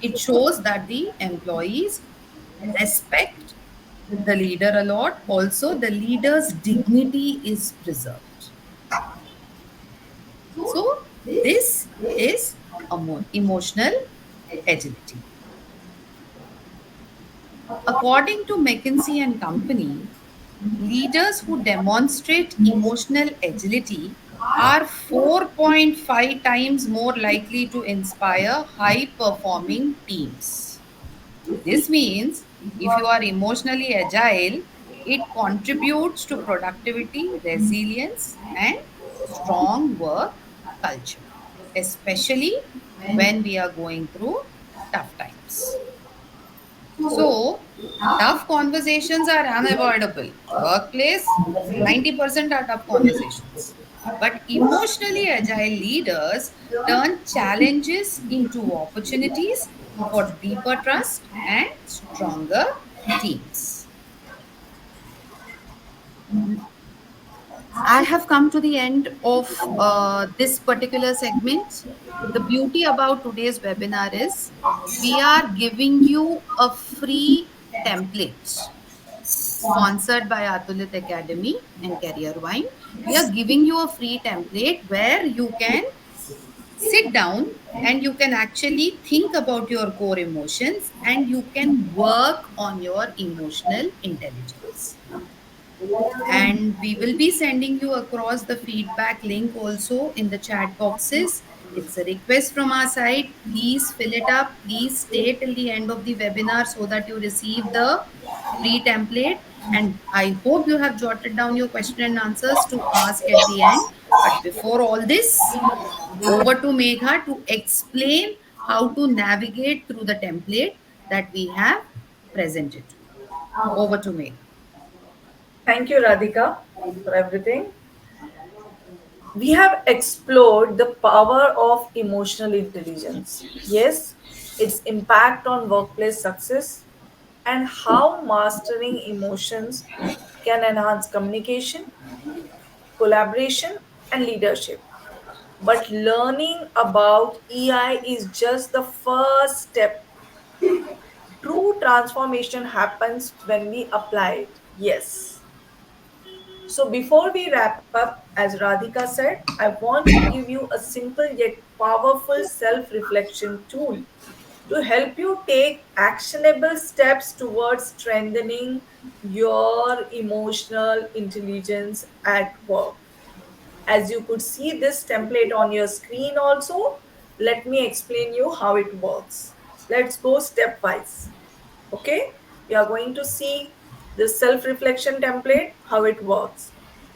it shows that the employees respect the leader a lot. Also, the leader's dignity is preserved. So, this is emotional agility. According to McKinsey and Company, leaders who demonstrate emotional agility are 4.5 times more likely to inspire high performing teams. This means if you are emotionally agile, it contributes to productivity, resilience, and strong work culture, especially when we are going through tough times. So, tough conversations are unavoidable. Workplace, 90% are tough conversations. But emotionally agile leaders turn challenges into opportunities for deeper trust and stronger teams. I have come to the end of this particular segment. The beauty about today's webinar is we are giving you a free template sponsored by Atulit Academy and Career Wine. We are giving you a free template where you can sit down and you can actually think about your core emotions and you can work on your emotional intelligence. And we will be sending you across the feedback link also in the chat boxes. It's a request from our side. Please fill it up. Please stay till the end of the webinar so that you receive the free template. And I hope you have jotted down your question and answers to ask at the end. But before all this, over to Megha to explain how to navigate through the template that we have presented to you. Over to Megha. Thank you, Radhika, for everything. We have explored the power of emotional intelligence. Yes, its impact on workplace success and how mastering emotions can enhance communication, collaboration, and leadership. But learning about EI is just the first step. True transformation happens when we apply it. Yes. So before we wrap up, as Radhika said, I want to give you a simple yet powerful self reflection tool to help you take actionable steps towards strengthening your emotional intelligence at work. As you could see this template on your screen also, let me explain you how it works. Let's go stepwise. Okay, you are going to see the self reflection template, how it works.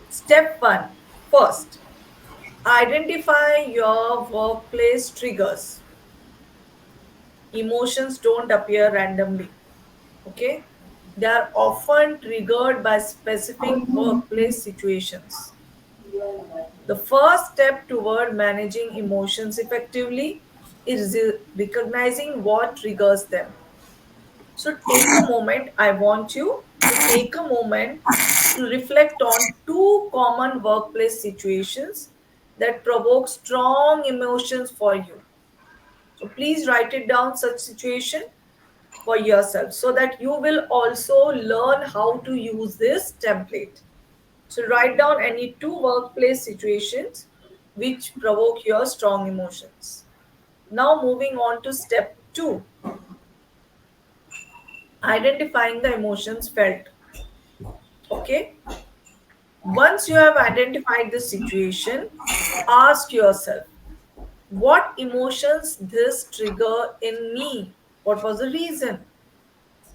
Step 1, first, identify your workplace triggers. Emotions don't appear randomly. Okay, they are often triggered by specific workplace situations. The first step toward managing emotions effectively is recognizing what triggers them. So take a moment. I want you to take a moment to reflect on two common workplace situations that provoke strong emotions for you. So please write it down such situation. for yourself so that you will also learn how to use this template. So write down any two workplace situations which provoke your strong emotions. Now moving on to step 2, identifying the emotions felt. Okay? Once you have identified the situation, ask yourself, what emotions this trigger in me? What was the reason?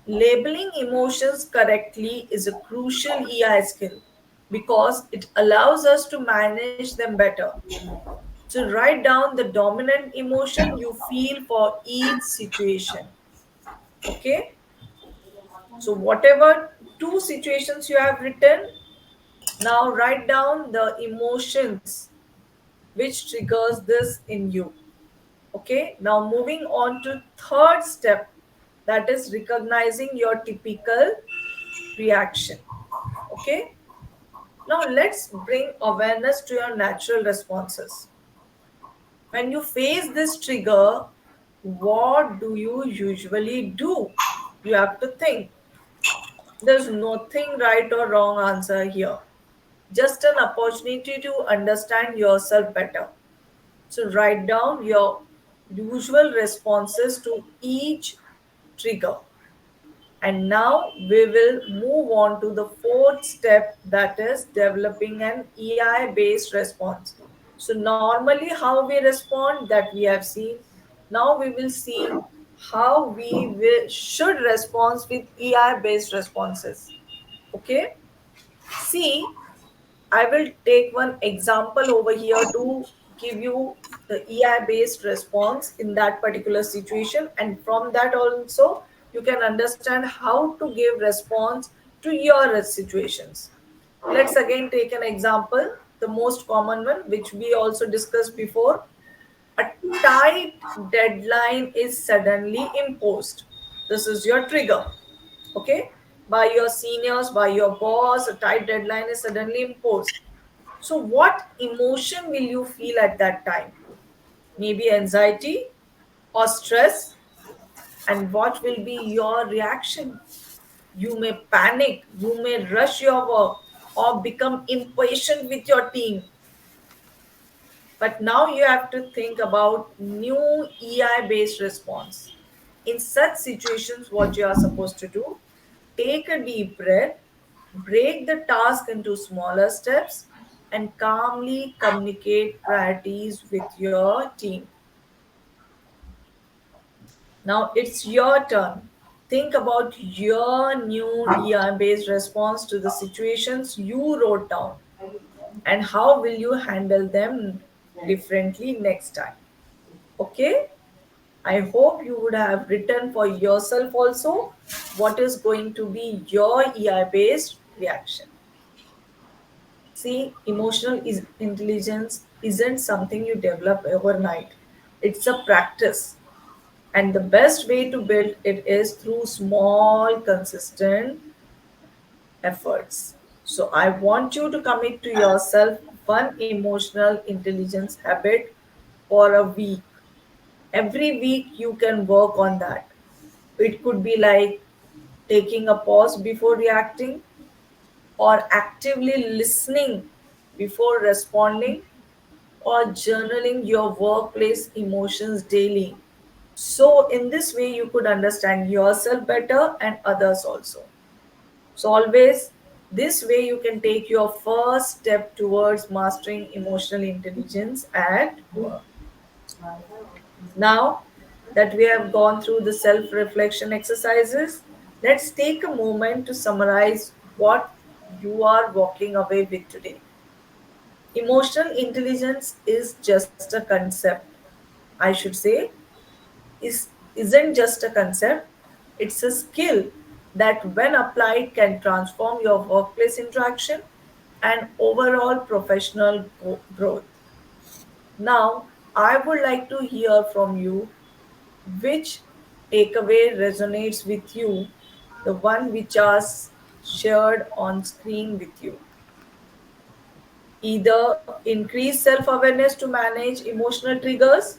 Labeling emotions correctly is a crucial EI skill because it allows us to manage them better. So write down the dominant emotion you feel for each situation. Okay? So whatever two situations you have written, now write down the emotions which triggers this in you. Okay? Now moving on to third step, that is recognizing your typical reaction. Okay? Now let's bring awareness to your natural responses. When you face this trigger, what do you usually do? You have to think. There's nothing right or wrong answer here. Just an opportunity to understand yourself better. So write down your usual responses to each trigger. And now we will move on to the fourth step, that is developing an EI based response. So, normally, how we respond that we have seen. Now, we will see how should respond with EI based responses. Okay, see, I will take one example over here to give you the EI based response in that particular situation, and from that also you can understand how to give response to your situations. Let's again take an example, the most common one, which we also discussed before. A tight deadline is suddenly imposed. This is your trigger. Okay, by your seniors, by your boss, a tight deadline is suddenly imposed. So, what emotion will you feel at that time? Maybe anxiety or stress. And what will be your reaction? You may panic, you may rush your work, or become impatient with your team. But now you have to think about new EI based response. In such situations, what you are supposed to do, take a deep breath, break the task into smaller steps, and calmly communicate priorities with your team. Now it's your turn. Think about your new EI based response to the situations you wrote down and how will you handle them differently next time. Okay? I hope you would have written for yourself also what is going to be your EI based reaction. See, intelligence isn't something you develop overnight, it's a practice. And the best way to build it is through small, consistent efforts. So, I want you to commit to yourself one emotional intelligence habit for a week. Every week, you can work on that. It could be like taking a pause before reacting, or actively listening before responding, or journaling your workplace emotions daily. So, in this way, you could understand yourself better and others also. So, always this way, you can take your first step towards mastering emotional intelligence at work. Now that we have gone through the self reflection exercises, let's take a moment to summarize what you are walking away with today. Emotional intelligence is just a concept, I should say, is isn't just a concept, it's a skill that when applied can transform your workplace interaction and overall professional growth. Now, I would like to hear from you which takeaway resonates with you, the one which is shared on screen with you. Either increase self awareness to manage emotional triggers,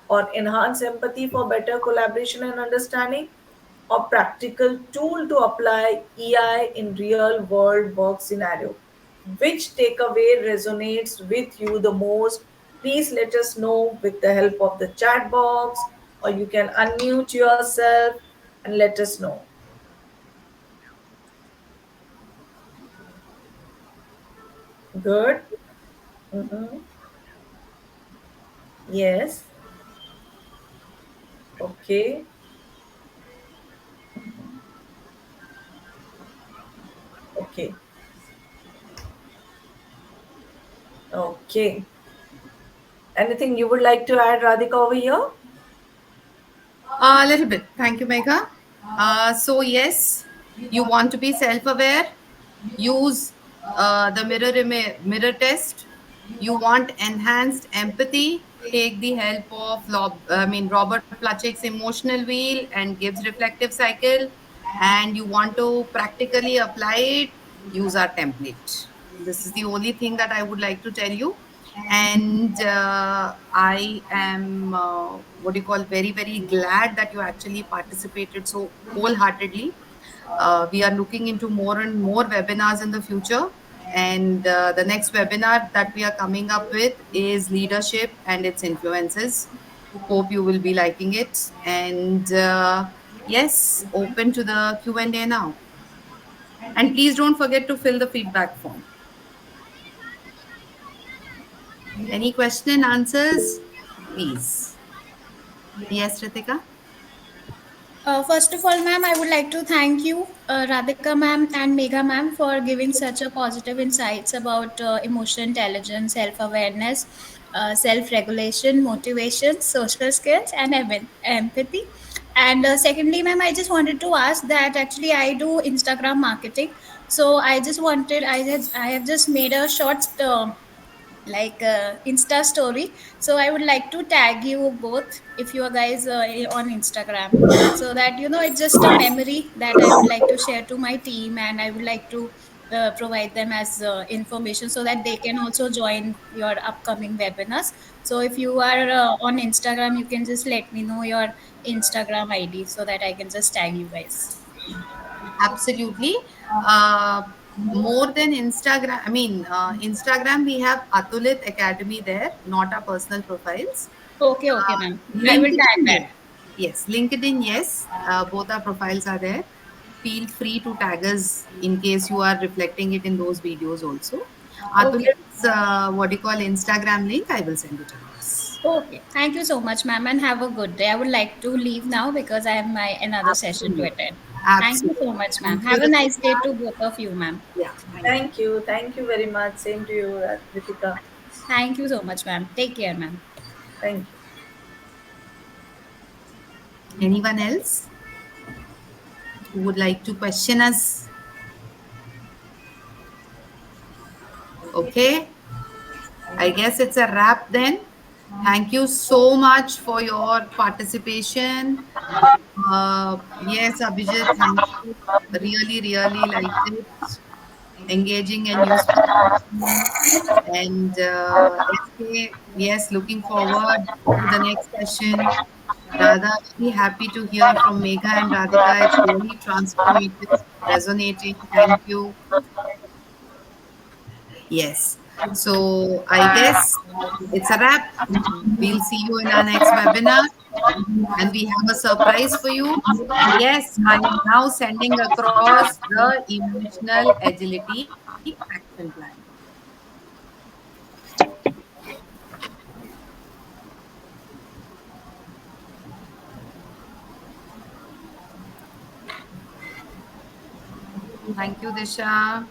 or enhance empathy for better collaboration and understanding, or practical tool to apply EI in real world work scenario. Which takeaway resonates with you the most? Please let us know with the help of the chat box, or you can unmute yourself and let us know. Good. Mhm. Yes. Okay. Okay. Okay. Anything you would like to add, Radhika, over here? A little bit. Thank you, Megha. So, yes, you want to be self aware, use the mirror test. You want enhanced empathy, take the help of Robert Plutchik's emotional wheel and Gibbs reflective cycle. And you want to practically apply it, use our template. This is the only thing that I would like to tell you. And I am what do you call, very very glad that you actually participated so wholeheartedly. We are looking into more and more webinars in the future, and the next webinar that we are coming up with is leadership and its influences. Hope you will be liking it. And yes, open to the Q&A now, and please don't forget to fill the feedback form. Any question and answers, please. Yes, Ritika? First of all, ma'am, I would like to thank you, Radhika ma'am and Megha ma'am, for giving such a positive insights about emotional intelligence, self-awareness, self-regulation, motivation, social skills, and empathy. And secondly, ma'am, I just wanted to ask that actually I do Instagram marketing. So I just wanted, I have just made a short like Insta story. So I would like to tag you both if you are guys on Instagram, so that it's just a memory that I would like to share to my team, and I would like to provide them as information so that they can also join your upcoming webinars. So if you are on Instagram, you can just let me know your Instagram ID so that I can just tag you guys. Absolutely. Uh, More than Instagram, Instagram, we have Atulit Academy there, not our personal profiles. Okay, okay, ma'am. I will tag LinkedIn, that. yes. Yes, LinkedIn, yes. Both our profiles are there. Feel free to tag us in case you are reflecting it in those videos also. Okay. Atulit's, what do you call, Instagram link, I will send it across. Okay. Thank you so much, ma'am, and have a good day. I would like to leave now because I have my another session to Absolutely. attend. Thank you so Absolutely. much, ma'am. Thank you, Have a nice day Ritika. to both of you, ma'am. Yeah, thank you. Thank you. Thank you very much. Same to you, Ritika. Thank you so much, ma'am. Take care, ma'am. Thank you. Anyone else who would like to question us? Okay, I guess it's a wrap then. Thank you so much for your participation. Yes, Abhijit, thank you. Really, really liked it. Engaging and useful session. And SK, yes, looking forward to the next session. Radha, very happy to hear from Megha and Radhika. It's really transformative, resonating. Thank you. Yes. So I guess it's a wrap. We'll see you in our next webinar. And we have a surprise for you. Yes, I am now sending across the emotional agility action plan. Thank you, Disha.